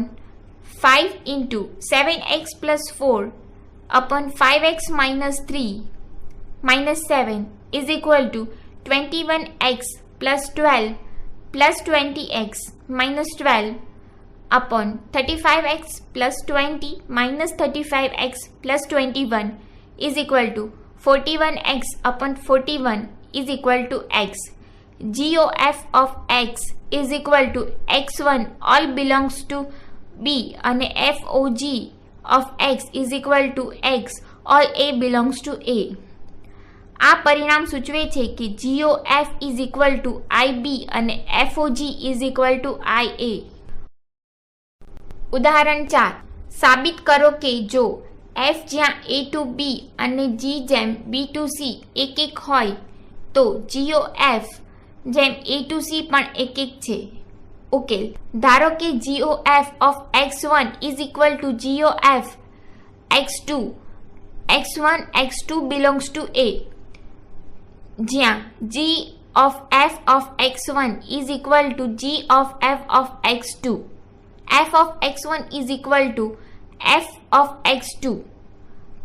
5 into 7x plus 4/5x minus 3 minus 7 is equal to 21x plus 12 plus 20x minus 12 upon 35x plus 20 minus 35x plus 21 is equal to 41x upon 41 is equal to x. GOF of x is equal to x1 all belongs to B અને FOG of x is equal to x all A belongs to A. આ પરિણામ સૂચવે છે કે GOF is equal to IB અને FOG is equal to IA. ઉદાહરણ 4. સાબિત કરો કે જો F જ્યાં A to B અને G જેમ B to C એક એક હોય તો GOF જેમ A to C પણ એક એક છે. ઉકેલ ધારો કે GOF of x1 is equal to GOF x2, x1 x2 belongs to A, જ્યાં G of F of x1 is equal to G of F of x2, F of x1 is equal to F of x2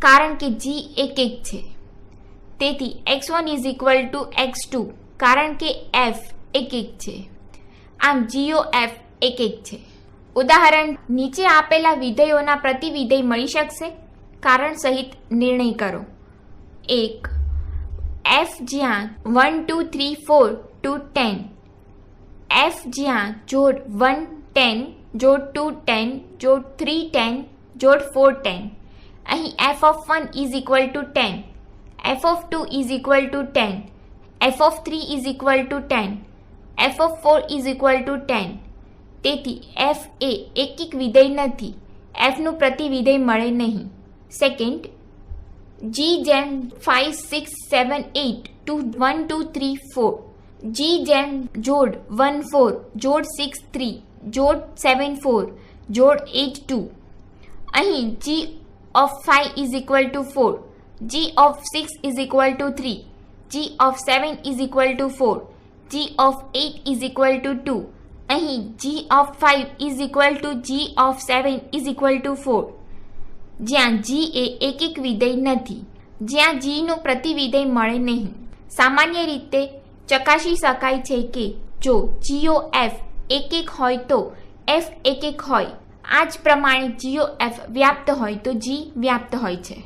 કારણ કે G એક એક છે. તેથી x1 is equal to x2 કારણ કે F એક એક છે. આમ GOF એક એક છે. ઉદાહરણ નીચે આપેલા વિધેયોના પ્રતિવિધેય મળી શકશે? કારણ સહિત નિર્ણય કરો. 1. F જ્યાં 1 2 3 4 2 10, F જ્યાં જોડ 1 10 જોડ 2 10 જોડ 3 10 જોડ 4 10. અહીં f of 1 is equal to 10, f of 2 is equal to 10, f of 3 is equal to 10, f of 4 is equal to 10. તેથી f એ એકિક વિધેય નથી, f નું પ્રતિવિધેય મળે નહીં. સેકન્ડ, G જેમ 5 6 7 8 2 1 2 3 4, જી જેમ જોડ 1 4 જોડ 6 3 જોડ 7 4 જોડ 8 2. અહીં g of 5 is equal to 4, g of 6 is equal to 3, g of 7 is equal to 4, g of 8 is equal to 2. અહીં g of 5 is equal to g of 7 is equal to 4. જ્યાં g એ એક વિધેય નથી, જ્યાં g નું પ્રતિવિધેય મળે નહીં. સામાન્ય રીતે ચકાસી શકાય છે કે જો GOF એક હોય તો f એક હોય. આ જ પ્રમાણે GOF વ્યાપ્ત હોય તો g વ્યાપ્ત હોય છે.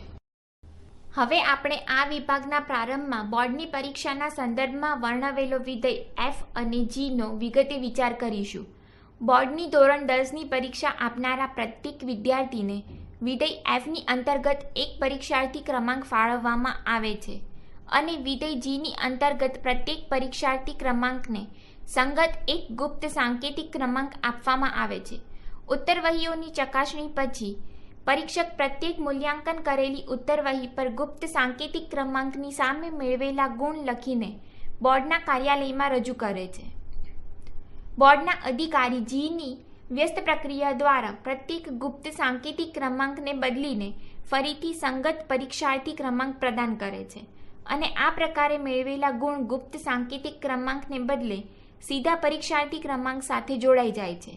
હવે આપણે આ વિભાગના પ્રારંભમાં બોર્ડની પરીક્ષાના સંદર્ભમાં વર્ણવેલો વિધેય f અને g નો વિગતે વિચાર કરીશું. બોર્ડની ધોરણ 10ની પરીક્ષા આપનારા પ્રત્યેક વિદ્યાર્થીને વિધેય f ની અંતર્ગત એક પરીક્ષાર્થી ક્રમાંક ફાળવવામાં આવે છે અને વિધેય g ની અંતર્ગત પ્રત્યેક પરીક્ષાર્થી ક્રમાંકને સંગત એક ગુપ્ત સાંકેતિક ક્રમાંક આપવામાં આવે છે. ઉત્તરવહીઓની ચકાસણી પછી પરીક્ષક પ્રત્યેક મૂલ્યાંકન કરેલી ઉત્તરવહી પર ગુપ્ત સાંકેતિક ક્રમાંકની સામે મેળવેલા ગુણ લખીને બોર્ડના કાર્યાલયમાં રજૂ કરે છે. બોર્ડના અધિકારી જીની વ્યસ્ત પ્રક્રિયા દ્વારા પ્રત્યેક ગુપ્ત સાંકેતિક ક્રમાંકને બદલીને ફરીથી સંગત પરીક્ષાર્થી ક્રમાંક પ્રદાન કરે છે અને આ પ્રકારે મેળવેલા ગુણ ગુપ્ત સાંકેતિક ક્રમાંકને બદલે સીધા પરીક્ષાર્થી ક્રમાંક સાથે જોડાઈ જાય છે.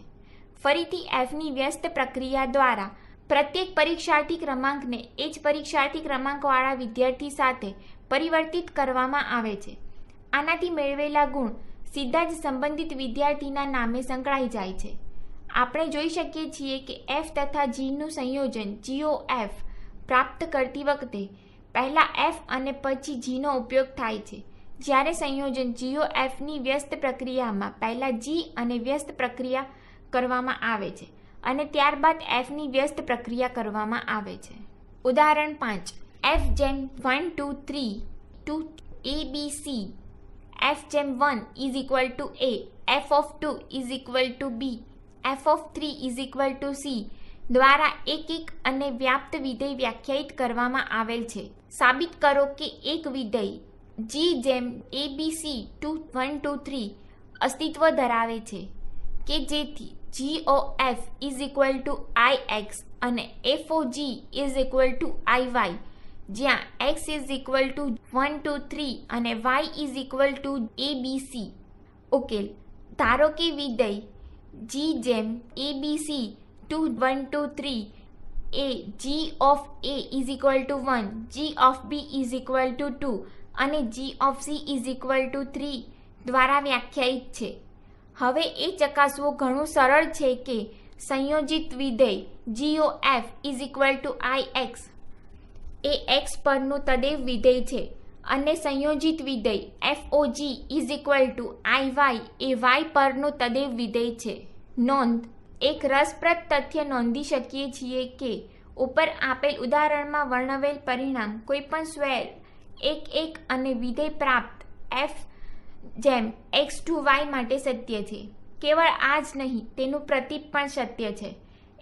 ફરીથી એફની વ્યસ્ત પ્રક્રિયા દ્વારા પ્રત્યેક પરીક્ષાર્થી ક્રમાંકને એ જ પરીક્ષાર્થી ક્રમાંકવાળા વિદ્યાર્થી સાથે પરિવર્તિત કરવામાં આવે છે. આનાથી મેળવેલા ગુણ સીધા જ સંબંધિત વિદ્યાર્થીના નામે સંકળાઈ જાય છે. આપણે જોઈ શકીએ છીએ કે f તથા g નું સંયોજન GOF પ્રાપ્ત કરતી વખતે પહેલાં f અને પછી g નો ઉપયોગ થાય છે, જ્યારે સંયોજન GOFની વ્યસ્ત પ્રક્રિયામાં પહેલાં g અને વ્યસ્ત પ્રક્રિયા કરવામાં આવે છે અને ત્યારબાદ fની વ્યસ્ત પ્રક્રિયા કરવામાં આવે છે. ઉદાહરણ 5. f જેમ 1 2 3 to ABC, f જેમ 1 is equal to a, f of 2 is equal to b, f of 3 is equal to c દ્વારા એક અને વ્યાપ્ત વિધેય વ્યાખ્યાયિત કરવામાં આવેલ છે. સાબિત કરો કે એક વિધેય g જેમ ABC 2 1 2 3 અસ્તિત્વ ધરાવે છે કે જેથી GOF is equal to IX અને FOG is equal to IY, જ્યાં x is equal to 1 2 3 અને y is equal to ABC. ઉકેલ. ધારો કે વિધેય g જેમ ABC 2 1 2 3 A g of a is equal to 1, g of b is equal to 2 અને g of c is equal to 3 દ્વારા વ્યાખ્યાયિત છે. હવે એ ચકાસવું ઘણું સરળ છે કે સંયોજિત વિધેય GOF is equal to IX A x પરનું તદેવ વિધેય છે અને સંયોજિત વિધેય FOG is equal to IY A y પરનું તદેવ વિધેય છે. નોંધ. એક રસપ્રદ તથ્ય નોંધી શકીએ છીએ કે ઉપર આપેલ ઉદાહરણમાં વર્ણવેલ પરિણામ કોઈપણ સ્વેર એક અને વિધેય પ્રાપ્ત f જેમ x to y માટે સત્ય છે. કેવળ આ જ નહીં, તેનું પ્રતીક પણ સત્ય છે.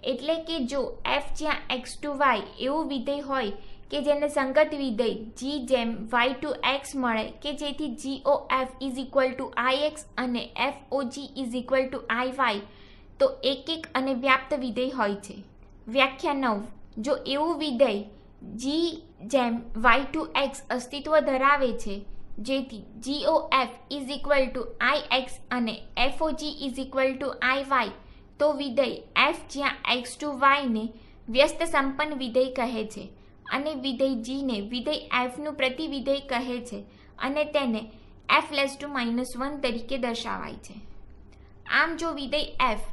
એટલે કે જો f જ્યાં x to y એવું વિધેય હોય કે જેને સંગત વિધેય g જેમ y to x મળે કે જેથી GOF is equal to IX અને FOG is equal to IY, તો એક અને વ્યાપ્ત વિધેય હોય છે. વ્યાખ્યા 9. જો એવું વિધેય g જેમ y to x અસ્તિત્વ ધરાવે છે જેથી GOF is equal to IX અને FOG is equal to IY, તો વિધેય f જ્યાં x to y ને વ્યસ્ત સંપન્ન વિધેય કહે છે અને વિધેય g ને વિધેય f નું પ્રતિવિધેય કહે છે અને તેને f-1 તરીકે દર્શાવાય છે. આમ જો વિધેય f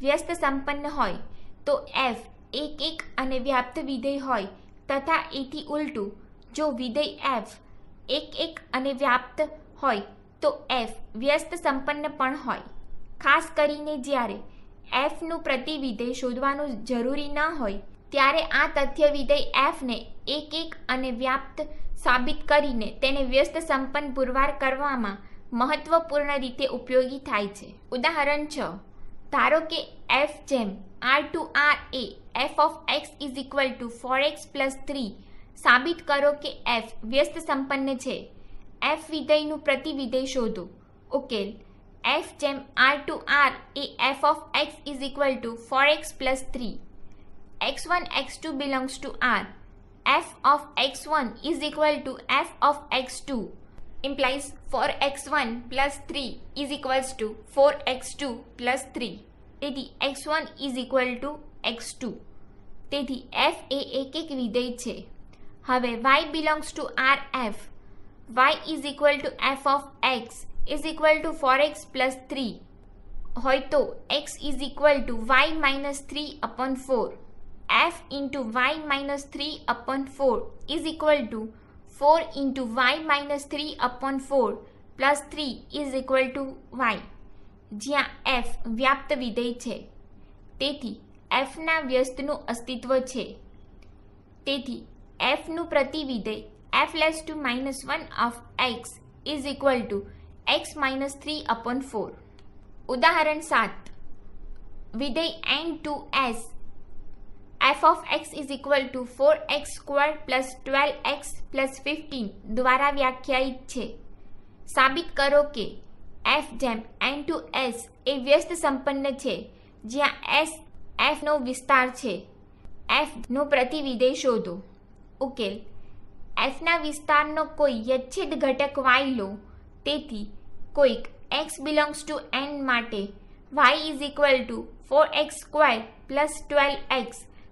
વ્યસ્ત સંપન્ન હોય તો f એક અને વ્યાપ્ત વિધેય હોય તથા એથી ઉલટું જો વિધેય f એક અને વ્યાપ્ત હોય તો f વ્યસ્ત સંપન્ન પણ હોય. ખાસ કરીને જ્યારે f નું પ્રતિવિધેય શોધવાનું જરૂરી ન હોય ત્યારે આ તથ્ય વિધેય f ને એક અને વ્યાપ્ત સાબિત કરીને તેને વ્યસ્ત સંપન્ન પુરવાર કરવામાં મહત્વપૂર્ણ રીતે ઉપયોગી થાય છે. ઉદાહરણ 6. ધારો કે f જેમ r to r A f of x is equal to 4x plus 3 સાબિત કરો કે f વ્યસ્ત સંપન્ન છે. f વિધેયનું પ્રતિવિધેય શોધો. ઉકેલ f જેમ r to r A f of x is equal to 4x plus 3. x1 x2 belongs to r. f of x1 is equal to f of x2 implies 4x1 plus 3 is equals to 4x2 plus 3. તેથી x1 is equal to x2. તેથી f એ એક વિધેય છે. હવે y belongs to rf. y is equal to f of x is equal to 4x plus 3 હોય તો x is equal to y minus 3 upon 4. f into y minus 3 upon 4 is equal to 4 into y minus 3 upon 4 plus 3 is equal to y. જ્યાં f વ્યાપ્ત વિધેય છે તેથી fના વ્યસ્તનું અસ્તિત્વ છે. તેથી fનું પ્રતિવિધેય f raised to minus 1 of x is equal to x minus 3 upon 4. ઉદાહરણ 7. વિધેય n to s f of x is equal to 4x squared plus 12x plus 15 દ્વારા વ્યાખ્યાયિત છે. સાબિત કરો કે f જેમ n to s એ વ્યસ્ત સંપન્ન છે જ્યાં s f નો વિસ્તાર છે. f નો પ્રતિવિધેય શોધો. ઉકેલ f ના વિસ્તારનો કોઈ યચ્છિત ઘટક y લો. તેથી કોઈક x belongs to n માટે y is equal to 4x squared plus 12x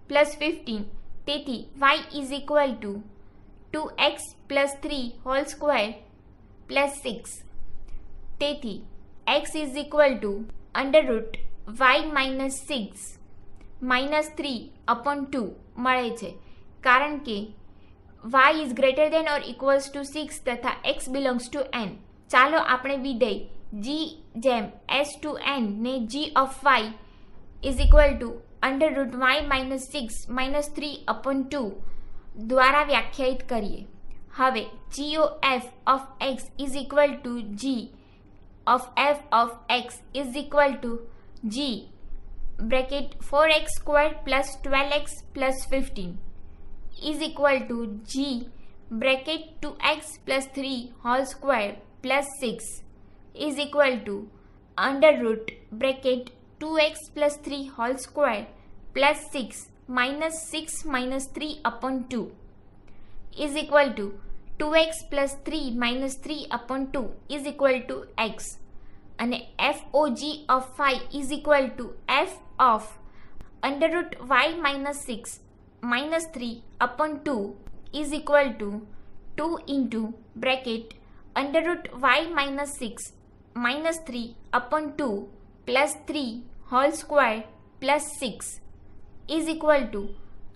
plus 15. તેથી y is equal to 2x plus 3 whole square plus 6. તેથી x is equal to under root y minus 6 minus 3 upon 2 મળે છે કારણ કે y is greater than or equals to 6 તથા x belongs to n. ચાલો આપણે વિધેય g જેમ s to n ને g of y is equal to under root y minus 6 minus 3 upon 2 દ્વારા વ્યાખ્યાયિત કરીએ. હવે g of x is equal to g of f of x is equal to g bracket 4x squared plus 12x plus 15 is equal to g bracket 2x plus 3 whole square plus 6 is equal to under root bracket 2x plus 3 whole square plus 6 minus 6 minus 3 upon 2 is equal to 2x plus 3 minus 3 upon 2 is equal to x. અને FOG of phi is equal to f of under root y minus 6 minus 3 upon 2 is equal to 2 into bracket under root y minus 6 minus 3 upon 2 plus 3 whole square plus 6 is equal to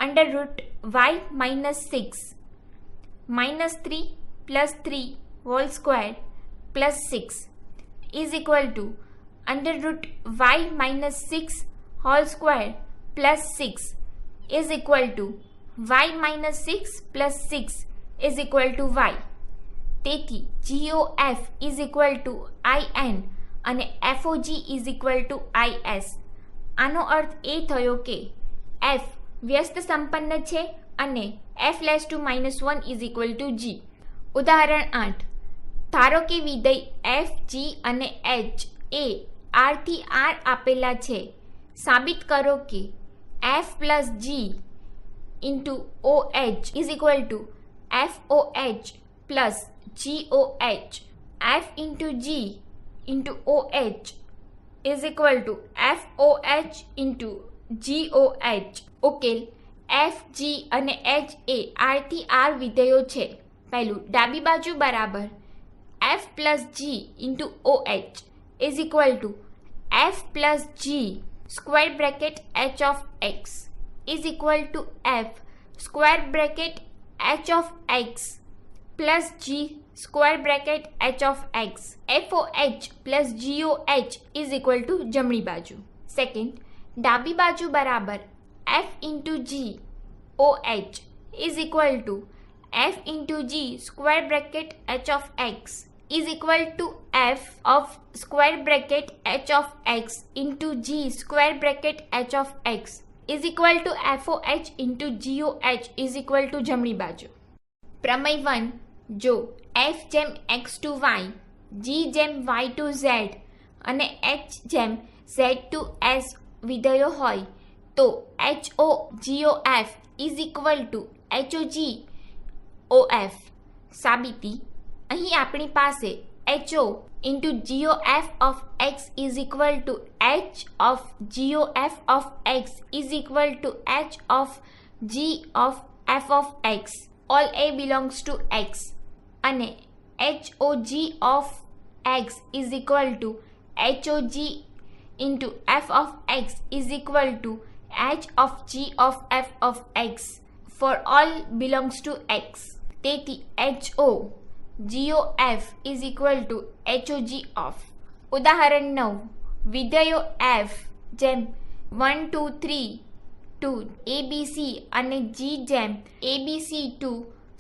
under root y minus 6 minus 3 plus 3 whole square plus 6 is equal to under root y minus 6 whole square plus 6 is equal to y minus 6 plus 6 is equal to y. તેથી GOF is equal to IN અને FOG is equal to IS. આનો અર્થ એ થયો કે F વ્યસ્ત સંપન્ન છે અને F raised to minus 1 is equal to G. ઉદાહરણ 8. ધારો કે વિધેય f, g અને h એ r થી r આપેલા છે. સાબિત કરો કે f plus g into OH is equal to FOH plus GOH. f into g into OH is equal to FOH into GOH. ઉકેલ f, g અને h એ r થી r વિધેયો છે. પહેલું ડાબી બાજુ બરાબર f plus g into OH is equal to f plus g square bracket h of x is equal to f square bracket h of x plus g square bracket h of x. FOH plus GOH is equal to જમણી બાજુ. Second ડાબી બાજુ બરાબર f into g OH is equal to f into g square bracket h of x is equal to f of square bracket h of x into g square bracket h of x is equal to FOH into GOH is equal to જમણી બાજુ. પ્રમેય 1. જો f જેમ x to y G જેમ Y to Z અને H જેમ Z to S વિધેયો હોય તો HOGOF is equal two HOGOF. સાબિતી. અહીં આપણી પાસે HO into GOF of X is equal to H of GOF of X is equal to H of G of F of X. All A belongs to X. અને HOG of X is equal to HOG into F of X is equal to H of G of F of X for all belongs to X. તેથી HO GOF is equal to HOG of. ઉદાહરણ 9. વિધેયો F જેમ 1 2 3 to ABC અને G જેમ ABC to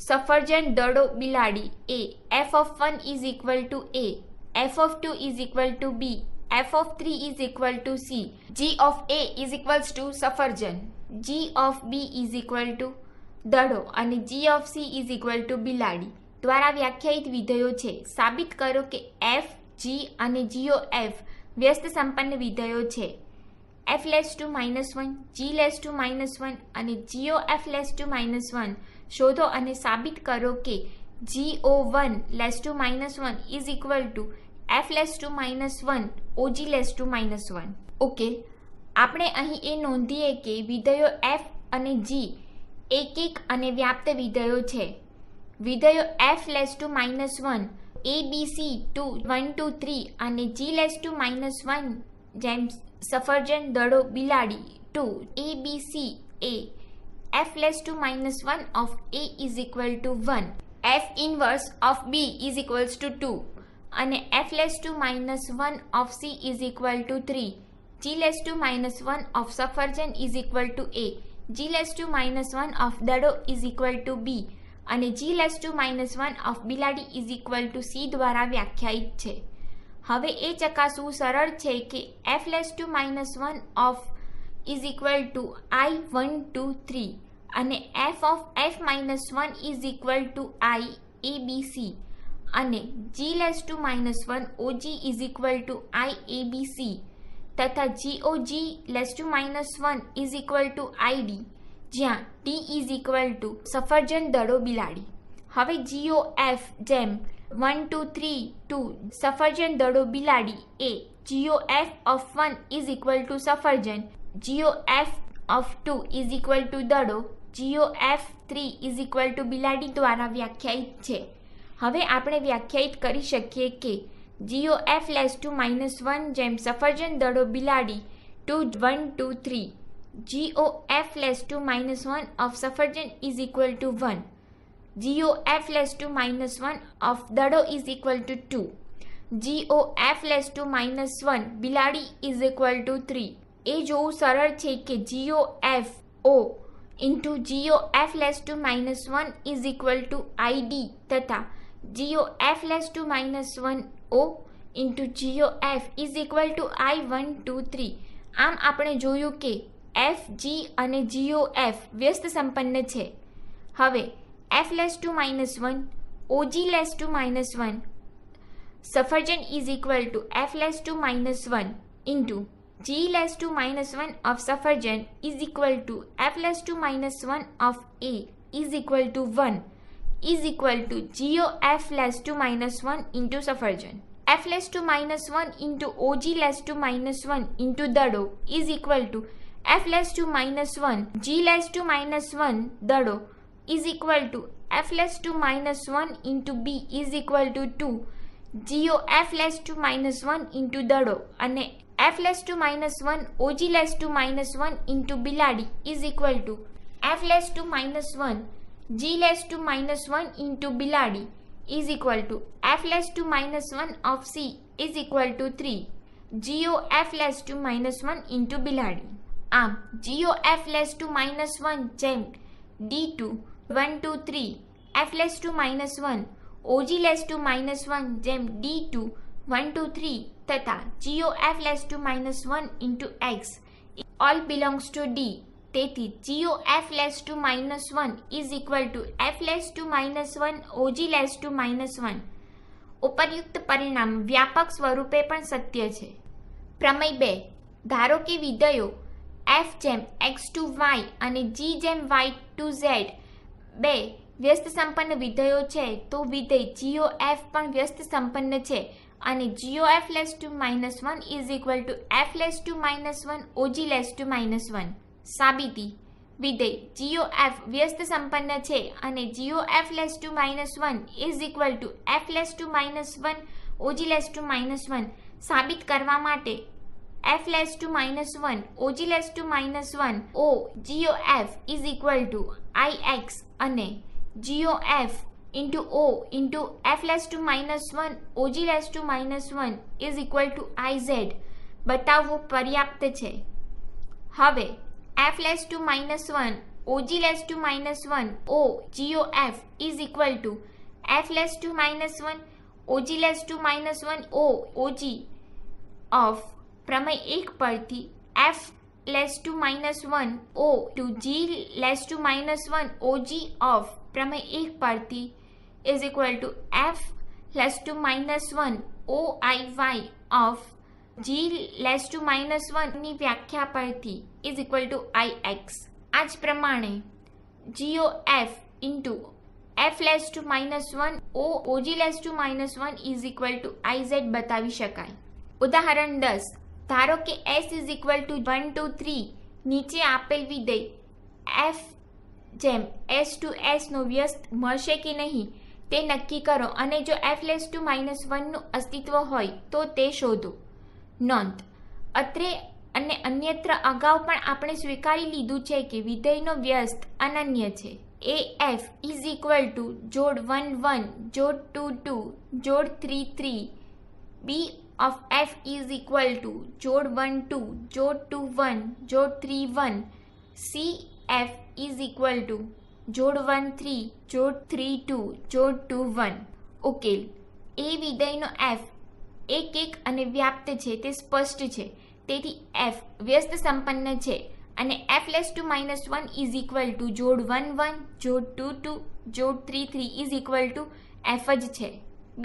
સફરજન દડો બિલાડી A. F of 1 is equal to A. F of 2 is equal to B. F of 3 is equal to C. G of A is equals to સફરજન. G of B is equal to દડો અને G of C is equal to બિલાડી દ્વારા વ્યાખ્યાયિત વિધેયો છે. સાબિત કરો કે F, G અને GOF વ્યસ્ત સંપન્ન વિધેયો છે. F -1, G -1 અને GOF -1 શોધો અને સાબિત કરો કે GO1 -1 is equal to F -1 OG -1. ઉકેલ. આપણે અહીં એ નોંધીએ કે વિધેયો F અને G એકિક અને વ્યાપ્ત વિધેયો છે. વિધેયો F -1 ABC 1 2 3 અને G -1 જેમ સફરજન દડો બિલાડી 2 ABC A. F -1 of A is equal to 1. F inverse of B is equals to 2 અને F -1 of C is equal to 3. G -1 of સફરજન is equal to A. G -1 of દડો is equal to B અને G -1 of બિલાડી is equal to C દ્વારા વ્યાખ્યાયિત છે. હવે એ ચકાસવું સરળ છે કે F -1 of is equal to I 1 2 3 અને F of F -1 is equal to I ABC અને G -1 OG is equal to I ABC તથા GOG -1 is equal to ID જ્યાં D is equal to સફરજન દડો બિલાડી. હવે GOF જેમ 1 2 3 2 સફરજન દડો બિલાડી A. GOF of 1 is equal to સફરજન. GOF of 2 is equal to દડો. GOF 3 is equal to બિલાડી દ્વારા વ્યાખ્યાયિત છે. હવે આપણે વ્યાખ્યાયિત કરી શકીએ કે GOF -1 જેમ સફરજન દડો બિલાડી 2 1 2 3. GOF -1 of સફરજન is equal to 1. GOF -1 of દડો is equal to 2. GOF -1 બિલાડી is equal to 3. એ જોવું સરળ છે કે GOF O into GOF -1 is equal to ID તથા GOF -1 O into GOF is equal to I 1 2 3. આમ આપણે જોયું કે F, G અને GOF વ્યસ્ત સંપન્ન છે. હવે F -1 OG -1 સફરજન is equal to F -1 into G -1 of સફરજન is equal to F -1 of A is equal to 1 is equal to GOF -1 into સફરજન. F -1 into OG -1 into દડો is equal to F -1 G -1 દડો is equal to F -1 into B is equal to 2 GOF -1 into દડો અને F -1 OG -1 into બિલાડી is equal to F -1 G -1 into બિલાડી is equal to F -1 of C is equal to 3 GOF -1 into બિલાડી. આમ GOF -1 જેમ D2 1 2 3 F -1 OG -1 જેમ D2 1 2 3 તથા GOF -1 into X all belongs to D. તેથી GOF -1 is equal to F -1 OG -1 ઉપરયુક્ત પરિણામ વ્યાપક સ્વરૂપે પણ સત્ય છે. પ્રમેય 2. ધારો કે વિધેયો f જેમ x to y અને g જેમ y to z બે વ્યસ્ત સંપન્ન વિધેયો છે તો વિધેય GOF પણ વ્યસ્ત સંપન્ન છે અને GOF(-1) is equal to f(-1) OG(-1). સાબિતી: વિધેય GOF વ્યસ્ત સંપન્ન છે અને GOF(-1) is equal to f(-1) OG(-1). સાબિત કરવા માટે f(-1) OG(-1) O GOF is equal to IX અને GOF into O into f(-1) OG(-1) is equal to IZ બતાવવું પર્યાપ્ત છે. હવે f(-1) OG(-1) O GOF is equal to f(-1) OG(-1) O OG of પ્રમેય 1 પરથી f(-1) O to g(-1) OG of પ્રમેય 1 પરથી is equal to f(-1) OIY of g(-1) ની વ્યાખ્યા પરથી is equal to IX. આ જ પ્રમાણે GOF into f(-1) O OG(-1) is equal to IZ બતાવી શકાય. ઉદાહરણ 10. ધારો કે S is equal to 1 to 3 નીચે આપેલ વિધેય f જેમ S to S નો વ્યસ્ત મળશે કે નહીં તે નક્કી કરો અને જો f(-1) નું અસ્તિત્વ હોય તો તે શોધો. નોંધ: અત્રે અને અન્યત્ર અગાઉ પણ આપણે સ્વીકારી લીધું છે કે વિધેયનો વ્યસ્ત અનન્ય છે. AF is equal to જોડ 1 1 જોડ 2 2 જોડ 3 3 B of f is equal to જોડ 1 2 જોડ 2 1 જોડ 3 1 C f is equal to જોડ 1 3 જોડ 3 2 જોડ 2 1. ઉકેલ: એ વિધેયનો f એક અને વ્યાપ્ત છે તે સ્પષ્ટ છે. તેથી f વ્યસ્ત સંપન્ન છે અને f(-1) is equal to જોડ 1 1 જોડ 2 2 જોડ 3 3 is equal to f જ છે. B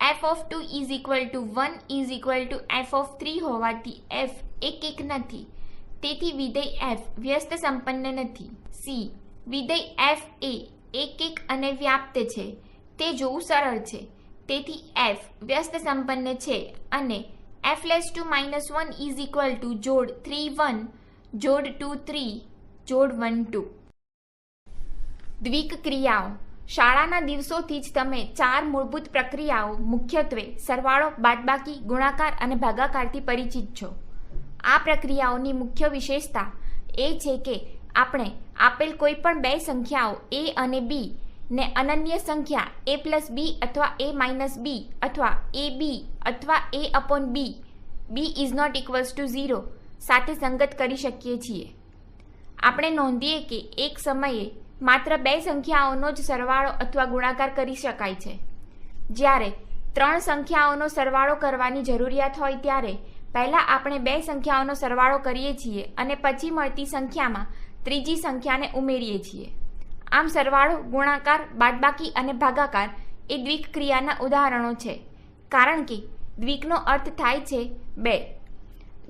f of 2 is equal to 1 is equal to f of 3 હોવાથી f એક નથી. તેથી વિધેય f વ્યસ્ત સંપન્ન નથી. C વિધેય f એ એક અને વ્યાપ્ત છે તે જોવું સરળ છે. તેથી f વ્યસ્ત સંપન્ન છે અને f(-1) is equal to જોડ 3 1 જોડ 2 3 જોડ 1 2. દ્વિક ક્રિયાઓ. શાળાના દિવસોથી જ તમે 4 મૂળભૂત પ્રક્રિયાઓ મુખ્યત્વે સરવાળો, બાદબાકી, ગુણાકાર અને ભાગાકારથી પરિચિત છો. આ પ્રક્રિયાઓની મુખ્ય વિશેષતા એ છે કે આપણે આપેલ કોઈ પણ બે સંખ્યાઓ a અને b ને અનન્ય સંખ્યા a plus b અથવા a minus b અથવા ab અથવા a/b b is not equals to 0 સાથે સંગત કરી શકીએ છીએ. આપણે નોંધીએ કે એક સમયે માત્ર બે સંખ્યાઓનો જ સરવાળો અથવા ગુણાકાર કરી શકાય છે. જ્યારે 3 સંખ્યાઓનો સરવાળો કરવાની જરૂરિયાત હોય ત્યારે પહેલાં આપણે બે સંખ્યાઓનો સરવાળો કરીએ છીએ અને પછી મળતી સંખ્યામાં ત્રીજી સંખ્યાને ઉમેરીએ છીએ. આમ સરવાળો, ગુણાકાર, બાદબાકી અને ભાગાકાર એ દ્વિક ક્રિયાના ઉદાહરણો છે. કારણ કે દ્વિકનો અર્થ થાય છે બે.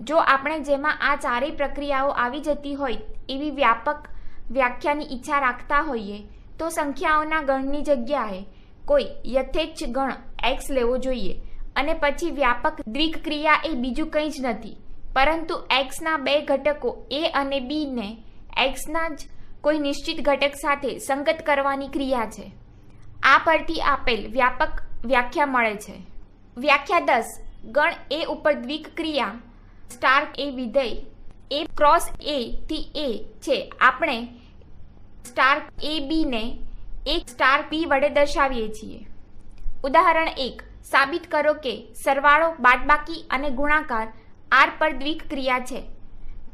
જો આપણે જેમાં આ ચારેય પ્રક્રિયાઓ આવી જતી હોય એવી વ્યાપક વ્યાખ્યાની ઈચ્છા રાખતા હોઈએ તો સંખ્યાઓના ગણની જગ્યાએ કોઈ યથેચ્છ ગણ x લેવો જોઈએ અને પછી વ્યાપક દ્વિક ક્રિયા એ બીજું કંઈ જ નથી પરંતુ xના બે ઘટકો a અને b ને xના જ કોઈ નિશ્ચિત ઘટક સાથે સંગત કરવાની ક્રિયા છે. આ પરથી આપેલ વ્યાપક વ્યાખ્યા મળે છે. વ્યાખ્યા 10. ગણ a ઉપર દ્વિક ક્રિયા સ્ટાર એ વિધેય a ક્રોસ a થી a છે. આપણે સ્ટાર a b ને એક સ્ટાર b વડે દર્શાવીએ છીએ. ઉદાહરણ 1. સાબિત કરો કે સરવાળો, બાદબાકી અને ગુણાકાર r પર દ્વિક ક્રિયા છે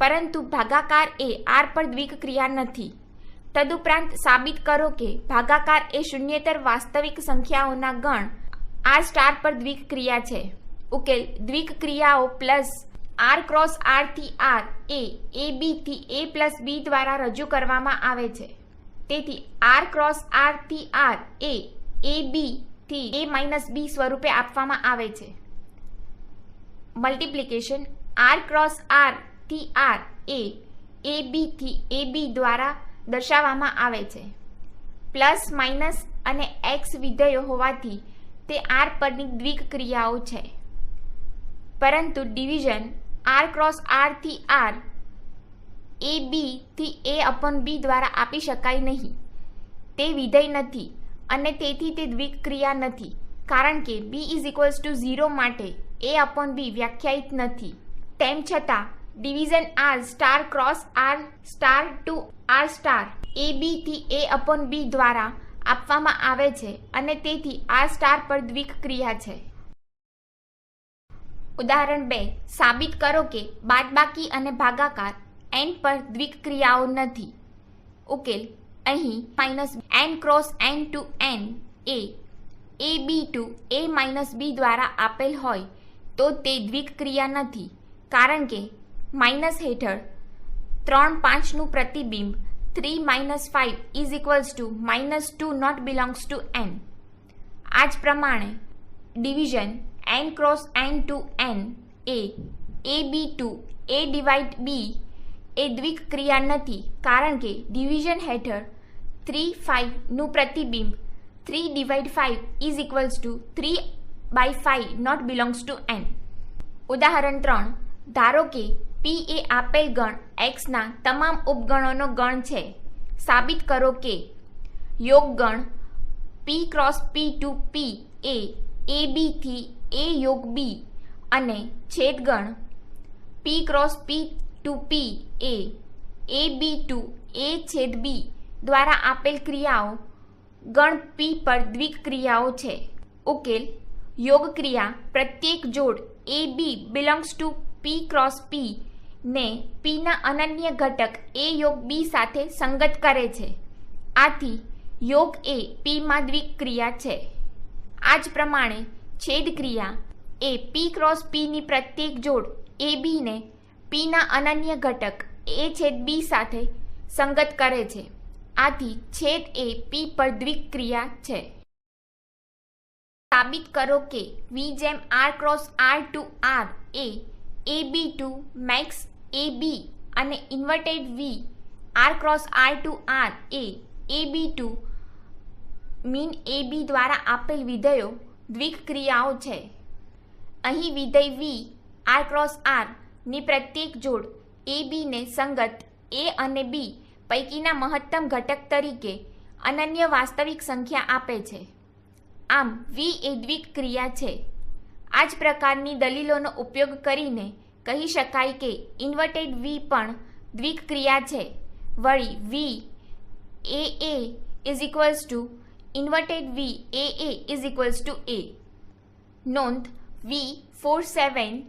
પરંતુ ભાગાકાર એ r પર દ્વિક ક્રિયા નથી. તદુપરાંત સાબિત કરો કે ભાગાકાર એ શૂન્યેતર વાસ્તવિક સંખ્યાઓના ગણ r સ્ટાર પર દ્વિક ક્રિયા છે. ઉકેલ: દ્વિક ક્રિયાઓ પ્લસ r ક્રોસ r થી r એ ab થી a પ્લસ b દ્વારા રજૂ કરવામાં આવે છે. તેથી r ક્રોસ r થી r એ ab થી a માઇનસ બી સ્વરૂપે આપવામાં આવે છે. મલ્ટિપ્લિકેશન r ક્રોસ r થી r એ ab થી ab દ્વારા દર્શાવવામાં આવે છે. પ્લસ માઇનસ અને x વિધેયો હોવાથી તે r પરની દ્વિક ક્રિયાઓ છે. પરંતુ ડિવિઝન r ક્રોસ r થી r એ બી થી a અપોન બી દ્વારા આપી શકાય નહીં. તે વિધેય નથી અને તેથી તે દ્વિક ક્રિયા નથી, કારણ કે b ઇઝ ઇક્વલ્સ ટુ 0 માટે a અપોન બી વ્યાખ્યાયિત નથી. તેમ છતાં division r star cross r star to r star A B થી a અપોન બી દ્વારા આપવામાં આવે છે અને તેથી r સ્ટાર પર દ્વિક ક્રિયા છે. ઉદાહરણ 2. સાબિત કરો કે બાદબાકી અને ભાગાકાર n પર દ્વિક ક્રિયાઓ નથી. ઉકેલ. અહીં minus n cross n to n A B to a minus B દ્વારા આપેલ હોય તો તે દ્વિક ક્રિયા નથી, કારણ કે માઇનસ હેઠળ 3, 5નું પ્રતિબિંબ 3 minus 5 is equals to minus 2 not belongs to n. આ જ પ્રમાણે division n cross n to n A B to a divide B એ દ્વિક ક્રિયા નથી, કારણ કે ડિવિઝન હેઠળ 3, 5નું પ્રતિબિંબ 3 divide 5 is equals to 3/5 not belongs to n. ઉદાહરણ 3. ધારો કે p એ આપેલ ગણ x ના તમામ ઉપગણોનો ગણ છે. સાબિત કરો કે યોગ ગણ p cross p to p A B થી a યોગ b અને છેદગણ p cross p to p A B to a છેદ b દ્વારા આપેલ ક્રિયાઓ ગણ p પર દ્વિક ક્રિયાઓ છે. ઉકેલ. યોગ ક્રિયા પ્રત્યેક જોડ A B belongs to p cross p ને p ના અનન્ય ઘટક a યોગ b સાથે સંગત કરે છે. આથી યોગ એ p માં દ્વિક ક્રિયા છે. આ જ પ્રમાણે છેદ ક્રિયા એ p ક્રોસ p ની પ્રત્યેક જોડ એ બી ને p ના અનન્ય ઘટક a છેદ b સાથે સંગત કરે છે. આથી છેદ એ p પર દ્વિક ક્રિયા છે. સાબિત કરો કે v જેમ r cross r to r A B to max A B અને inverted v r cross r to r A B to mean A B દ્વારા આપેલ વિધેયો દ્વિક ક્રિયાઓ છે. અહીં વિધેય v r ક્રોસ r ની પ્રત્યેક જોડ એ બી ને સંગત a અને b પૈકીના મહત્તમ ઘટક તરીકે અનન્ય વાસ્તવિક સંખ્યા આપે છે. આમ v એ દ્વિક ક્રિયા છે. આ જ પ્રકારની દલીલોનો ઉપયોગ કરીને કહી શકાય કે ઇન્વર્ટેડ v પણ દ્વિક ક્રિયા છે. વળી v A is equals two inverted v A is equals to a. નોંધ. v 4, 7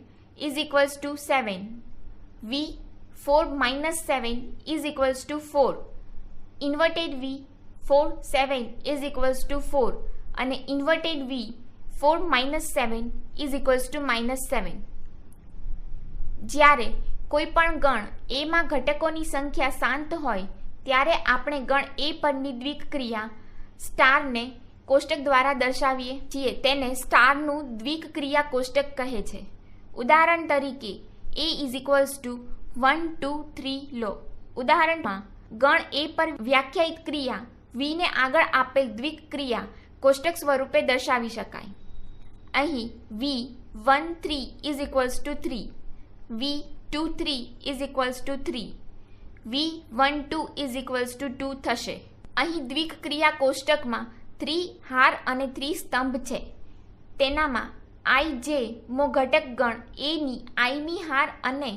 is equals two 7. v 4 minus 7 is equals two 4. Inverted v 4, 7 is equals two 4 અને inverted v 4 minus 7 is equals to minus 7. જ્યારે કોઈ પણ ગણ a માં ઘટકોની સંખ્યા શાંત હોય ત્યારે આપણે ગણ a પરની દ્વિક ક્રિયા સ્ટારને કોષ્ટક દ્વારા દર્શાવીએ છીએ. તેને સ્ટારનું દ્વિક ક્રિયા કોષ્ટક કહે છે. ઉદાહરણ તરીકે a ઇઝ ઇક્વલ્સ ટુ 1, 2, 3 લો. ઉદાહરણમાં ગણ a પર વ્યાખ્યાયિત ક્રિયા v ને આગળ આપેલ દ્વિક ક્રિયા કોષ્ટક સ્વરૂપે દર્શાવી શકાય. અહીં v 1, 3 is equals two 3, v 2, 3 is equals two 3, v 1, 2 is equals to 2 થશે. અહીં દ્વિક ક્રિયા કોષ્ટકમાં 3 હાર અને 3 સ્તંભ છે. તેનામાં i j મો ઘટક ગણ a ની i મી હાર અને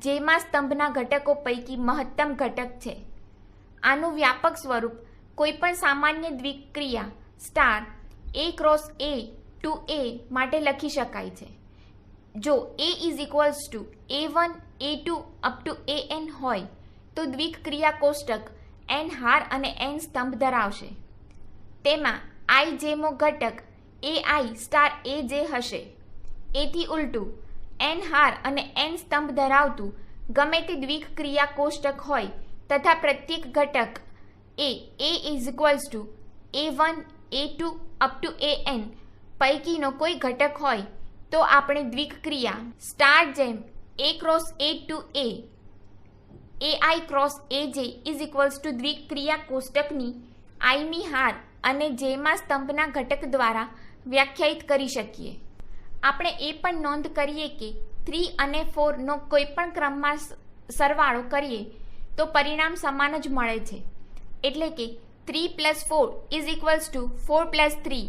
j માં સ્તંભના ઘટકો પૈકી મહત્તમ ઘટક છે. આનું વ્યાપક સ્વરૂપ કોઈપણ સામાન્ય દ્વિક ક્રિયા star a cross a to a માટે લખી શકાય છે. જો a is equals to a1, a2 up to an હોય તો દ્વિક ક્રિયા કોષ્ટક n હાર અને n સ્તંભ ધરાવશે. તેમાં i j મો ઘટક ai સ્ટાર aj હશે. એથી ઉલટું n હાર અને n સ્તંભ ધરાવતું ગમે તે દ્વિક ક્રિયા કોષ્ટક હોય તથા પ્રત્યેક ઘટક a is equals to a1, a2 up to an પૈકીનો કોઈ ઘટક હોય તો આપણે દ્વિક્રિયા સ્ટાર જેમ a cross a to ai cross aj is equals to દ્વિક્રિયા કોષ્ટકની આઈમી હાર અને જેમાં સ્તંભના ઘટક દ્વારા વ્યાખ્યાયિત કરી શકીએ. આપણે એ પણ નોંધ કરીએ કે 3 અને 4નો કોઈ પણ ક્રમમાં સરવાળો કરીએ તો પરિણામ સમાન જ મળે છે. એટલે કે 3 + 4 ઇઝ ઇક્વલ્સ ટુ 4 + 3,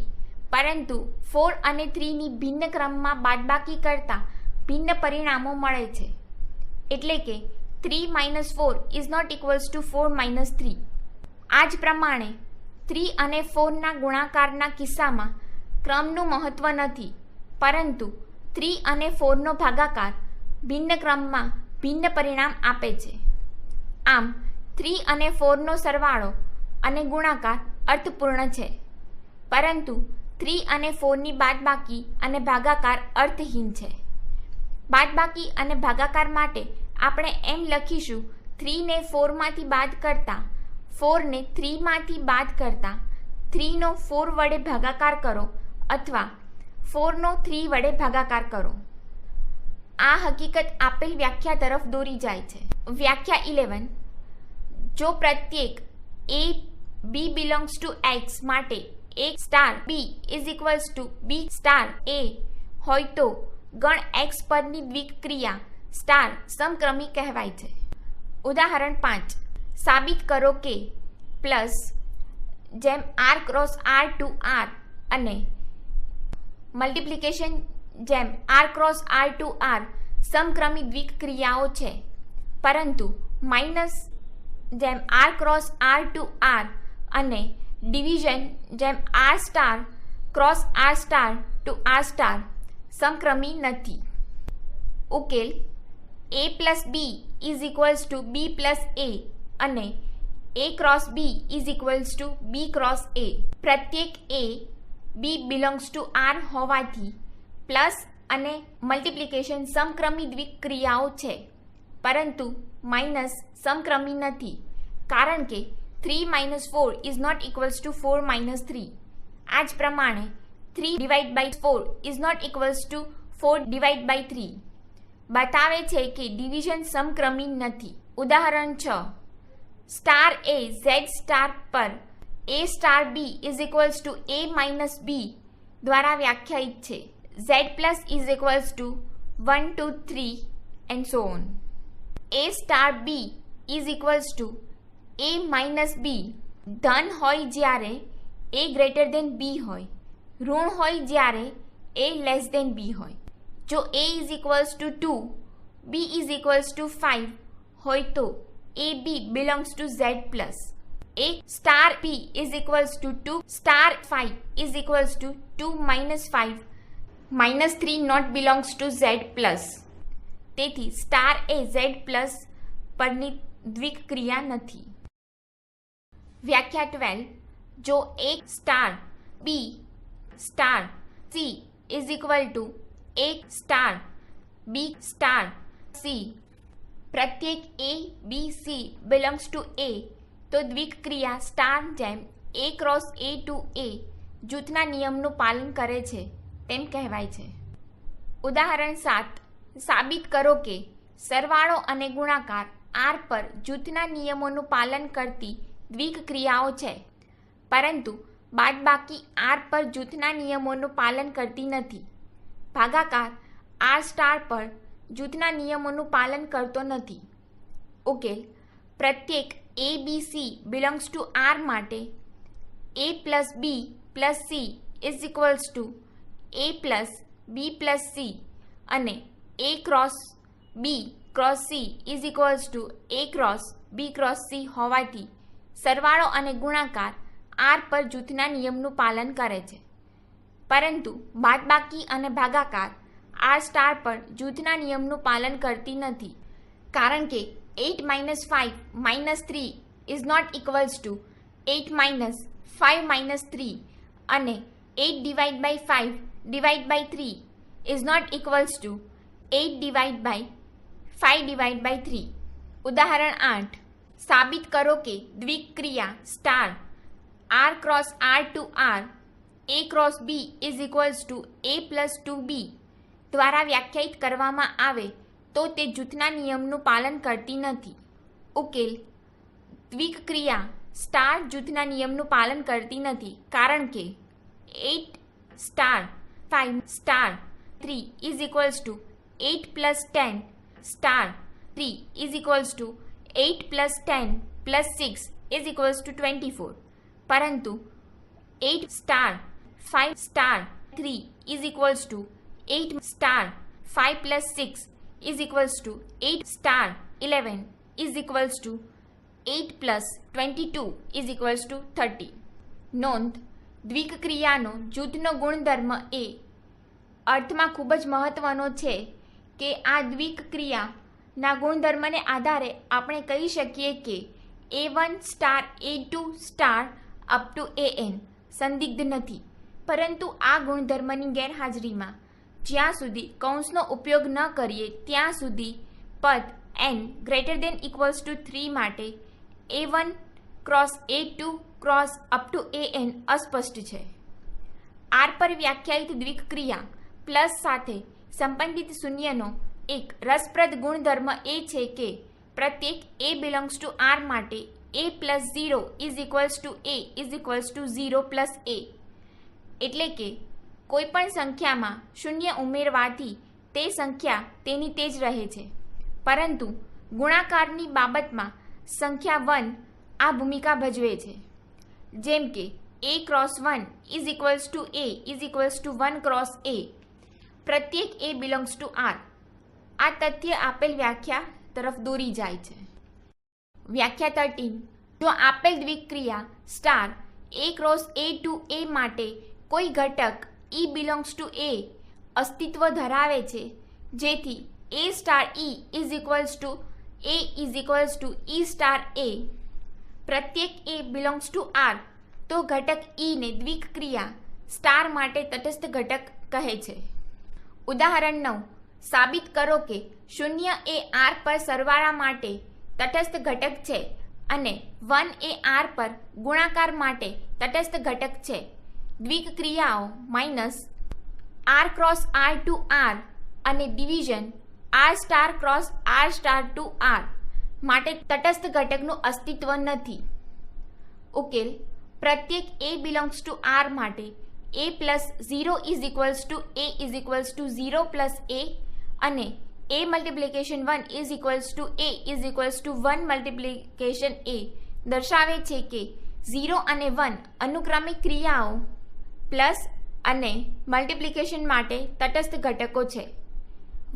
પરંતુ 4 અને 3ની ભિન્ન ક્રમમાં બાદબાકી કરતા ભિન્ન પરિણામો મળે છે. એટલે કે 3 - 4 ઇઝ નોટ ઇક્વલ્સ ટુ 4 - 3. આ જ પ્રમાણે 3 અને 4ના ગુણાકારના કિસ્સામાં ક્રમનું મહત્વ નથી, પરંતુ 3 અને 4નો ભાગાકાર ભિન્ન ક્રમમાં ભિન્ન પરિણામ આપે છે. આમ 3 અને 4નો સરવાળો અને ગુણાકાર અર્થપૂર્ણ છે, પરંતુ 3 અને 4ની બાદબાકી અને ભાગાકાર અર્થહીન છે. બાદબાકી અને ભાગાકાર માટે આપણે એમ લખીશું: 3ને 4માંથી બાદ કરતા, 4ને 3માંથી બાદ કરતા 3નો 4 વડે ભાગાકાર કરો અથવા 4નો 3 વડે ભાગાકાર કરો. આ હકીકત આપેલ વ્યાખ્યા તરફ દોરી જાય છે. વ્યાખ્યા 11. જો પ્રત્યેક a b belongs to x માટે a star b is equals to b star a હોય તો ગણ x પરની દ્વિક્રિયા સ્ટાર સમક્રમી કહેવાય છે. ઉદાહરણ 5. સાબિત કરો કે પ્લસ જેમ r cross r to r અને મલ્ટિપ્લિકેશન જેમ r cross r to r સમક્રમી દ્વિક્રિયાઓ છે, પરંતુ માઇનસ જેમ r cross r to r અને ડિવિઝન જેમ r star cross r star to r star સમક્રમી નથી. ઉકેલ a plus b is equals to b plus a અને a cross b is equals to b cross a. પ્રત્યેક a b belongs to r હોવાથી plus અને multiplication સમક્રમી દ્વિક્રિયાઓ છે, પરંતુ માઇનસ સમક્રમી નથી, કારણ કે 3 - 4 ઇઝ નોટ ઇક્વલ્સ ટુ 4 - 3. આ જ પ્રમાણે 3/4 ઇઝ નોટ ઇક્વલ્સ ટુ 4/3 બતાવે છે કે ડિવિઝન સમક્રમી નથી. ઉદાહરણ 6. સ્ટાર a z સ્ટાર પર a star b is equals to a minus b દ્વારા વ્યાખ્યાયિત છે. z plus is equals to 1 2 3 and so on. a star b is equals to a minus b ધન હોય જ્યારે a greater than b હોય, ઋણ હોય જ્યારે a લેસ દેન b હોય. જો a is equals to 2, b is equals to 5 હોય તો a b belongs to z plus. a star b is equals to 2 star 5 is equals to 2 - 5 -3 not belongs to z plus. તેથી star એ z plus પરની દ્વિક્રિયા નથી. વ્યાખ્યા 12. જો a star b star c is equal to a star b star c પ્રત્યેક a b c belongs to a તો દ્વિક્રિયા સ્ટાર જેમ a cross a to a જૂથના નિયમનું પાલન કરે છે તેમ કહેવાય છે. ઉદાહરણ 7. સાબિત કરો કે સરવાળો અને ગુણાકાર r પર જૂથના નિયમોનું પાલન કરતી દ્વિક્રિયાઓ છે, પરંતુ બાદબાકી r પર જૂથના નિયમોનું પાલન કરતી નથી. ભાગાકાર r સ્ટાર પર જૂથના નિયમોનું પાલન કરતો નથી. ઉકેલ પ્રત્યેક a b c belongs to r માટે a plus b plus c is equals to a plus b plus c અને a cross b cross c is equals to a cross b cross c હોવાથી સરવાળો અને ગુણાકાર r પર જૂથના નિયમનું પાલન કરે છે, પરંતુ બાદબાકી અને ભાગાકાર r સ્ટાર પર જૂથના નિયમનું પાલન કરતી નથી, કારણ કે 8 - 5 - 3 ઇઝ નોટ ઇક્વલ્સ ટુ 8 - 5 - 3 અને 8/5/3 ઇઝ નોટ ઇક્વલ્સ ટુ 8/5/3. ઉદાહરણ 8. સાબિત કરો કે દ્વિક્રિયા star r cross r to r A cross B is equals to A plus 2B દ્વારા વ્યાખ્યાયિત કરવામાં આવે તો તે જૂથના નિયમનું પાલન કરતી નથી. ઉકેલ: દ્વિક ક્રિયા સ્ટાર જૂથના નિયમનું પાલન કરતી નથી કારણ કે 8 star 5 star 3 is equals two 8 plus 10 star 3 is equals two 8 plus 10 plus 6 is equals two 24, પરંતુ 8 star 5 star 3 is equals two 8 star 5 plus 6 is equals two 8 star 11 is equals two 8 plus 22 is equals two 30. નોંધ: દ્વિક ક્રિયાનો જૂથનો ગુણધર્મ એ અર્થમાં ખૂબ જ મહત્વનો છે કે આ દ્વિક ક્રિયાના ગુણધર્મને આધારે આપણે કહી શકીએ કે A1 star A2 star up to AN સંદિગ્ધ નથી, પરંતુ આ ગુણધર્મની ગેરહાજરીમાં જ્યાં સુધી કૌંસનો ઉપયોગ ન કરીએ ત્યાં સુધી પદ n greater than equals to 3 માટે A1 cross A2 cross up to AN અસ્પષ્ટ છે. R પર વ્યાખ્યાયિત દ્વિક ક્રિયા પ્લસ સાથે સંબંધિત શૂન્યનો એક રસપ્રદ ગુણધર્મ એ છે કે પ્રત્યેક A બિલોંગ્સ ટુ R માટે A plus 0 is equals to A is equals to 0 plus A, એટલે કે કોઈપણ સંખ્યામાં શૂન્ય ઉમેરવાથી તે સંખ્યા તેની તે જ રહે છે, પરંતુ ગુણાકારની બાબતમાં સંખ્યા 1 આ ભૂમિકા ભજવે છે. જેમ કે A cross 1 is equals to A is equals to 1 cross A, પ્રત્યેક A બિલોંગ્સ ટુ R. આ તથ્ય આપેલ વ્યાખ્યા તરફ દોરી જાય છે. વ્યાખ્યા 13. જો આપેલ દ્વિક્રિયા star A cross A to A માટે કોઈ ઘટક E બિલોંગ્સ ટુ A અસ્તિત્વ ધરાવે છે, જેથી A star E is equals to A is equals two E star A, પ્રત્યેક A બિલોંગ્સ ટુ R, તો ઘટક E ને દ્વિક ક્રિયા સ્ટાર માટે તટસ્થ ઘટક કહે છે. ઉદાહરણ 9. સાબિત કરો કે શૂન્ય એ R પર સરવાળા માટે તટસ્થ ઘટક છે અને 1 એ R પર ગુણાકાર માટે તટસ્થ ઘટક છે. દ્વિક ક્રિયાઓ minus R cross R to R અને division R star cross R star to R માટે તટસ્થ ઘટકનું અસ્તિત્વ નથી. ઉકેલ: પ્રત્યેક A બિલોંગ્સ ટુ R માટે A plus 0 is equals to A is equals to 0 plus A અને A multiplication 1 is equals to A is equals to 1 multiplication A દર્શાવે છે કે 0 અને 1 અનુક્રમિક ક્રિયાઓ પ્લસ અને મલ્ટિપ્લિકેશન માટે તટસ્થ ઘટકો છે.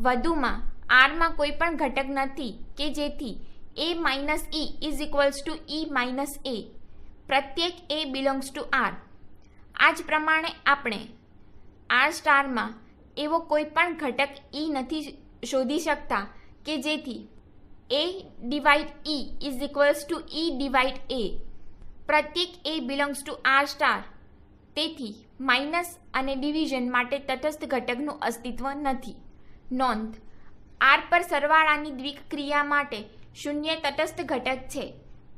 વધુમાં Rમાં કોઈ પણ ઘટક નથી કે જેથી A minus E is equals two E minus A, પ્રત્યેક A બિલોંગ્સ ટુ R. આ જ પ્રમાણે આપણે R સ્ટારમાં એવો કોઈ પણ ઘટક E નથી શોધી શકતા કે જેથી A divide E is equals two E divide A, પ્રત્યેક A belongs to R star. તેથી માઇનસ અને ડિવિઝન માટે તટસ્થ ઘટકનું અસ્તિત્વ નથી. નોંધ: R પર સરવાળાની દ્વિક ક્રિયા માટે શૂન્ય તટસ્થ ઘટક છે,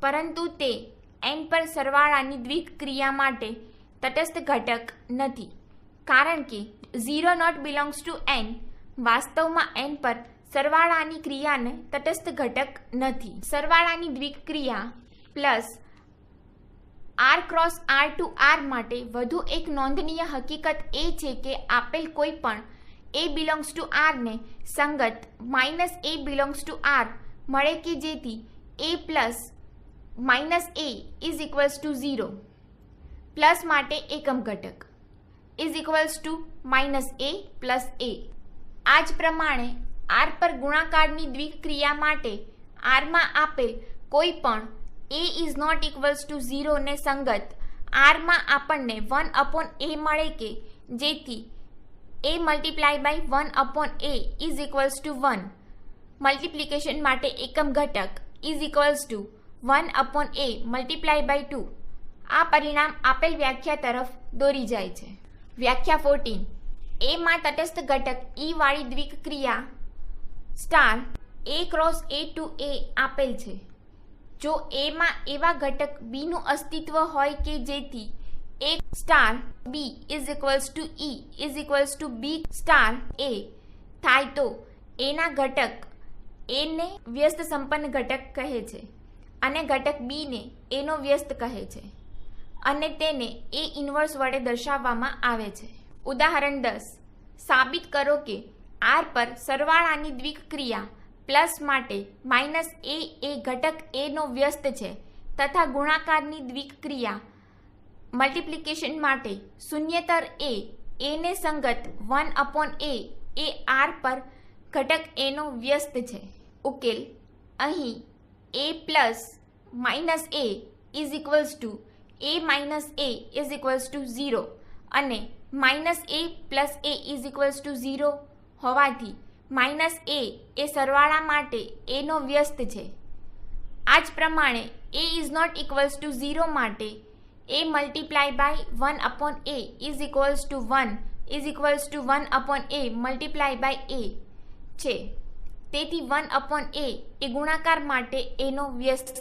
પરંતુ તે n પર સરવાળાની દ્વિક ક્રિયા માટે તટસ્થ ઘટક નથી, કારણ કે 0 નોટ બિલોંગ્સ ટુ n વાસ્તવમાં n પર સરવાળાની ક્રિયાને તટસ્થ ઘટક નથી. સરવાળાની દ્વિક ક્રિયા plus R cross R to R માટે વધુ એક નોંધનીય હકીકત એ છે કે આપેલ કોઈ પણ A બિલોંગ્સ ટુ R ને સંગત minus A belongs to R મળે કે જેથી A plus minus A is equals to 0, plus માટે એકમ ઘટક is equals to minus A plus A. આ જ પ્રમાણે R પર ગુણાકારની દ્વિક ક્રિયા માટે Rમાં આપેલ કોઈ પણ A is not equals to 0 ને સંગત Rમાં આપણને 1 અપોન A મળે કે જેથી A multiply by 1 upon A is equals to 1, multiplication માટે એકમ ઘટક is equals to 1 upon A multiply by 2. આ પરિણામ આપેલ વ્યાખ્યા તરફ દોરી જાય છે. વ્યાખ્યા 14. A માં તટસ્થ ઘટક E વાળી દ્વિક ક્રિયા star A cross A to A આપેલ છે. જો A માં એવા ઘટક B નું અસ્તિત્વ હોય કે જેથી A star B is equals two E is equals to B star A થાય તો એના ઘટક એને વ્યસ્ત સંપન્ન ઘટક કહે છે અને ઘટક બી ને એનો વ્યસ્ત કહે છે અને તેને એ ઇન્વર્સ વડે દર્શાવવામાં આવે છે. ઉદાહરણ 10. સાબિત કરો કે આર પર સરવાળાની દ્વિક્રિયા પ્લસ માટે માઇનસ એ ઘટક એનો વ્યસ્ત છે તથા ગુણાકારની દ્વિક્રિયા મલ્ટિપ્લિકેશન માટે શૂન્યેતર એને સંગત 1/a એ આર પર ઘટક એનો વ્યસ્ત છે. ઉકેલ. અહીં a plus minus A is equals to a minus A is equals to 0 અને minus A plus A is equals to 0 હોવાથી માઇનસ એ સરવાળા માટે એનો વ્યસ્ત છે. આ જ પ્રમાણે a is not equals to 0 માટે a multiply by 1/a is equals to 1 is equals to 1/a multiply by a છે. તેથી 1/a એ ગુણાકાર માટે એનો વ્યસ્ત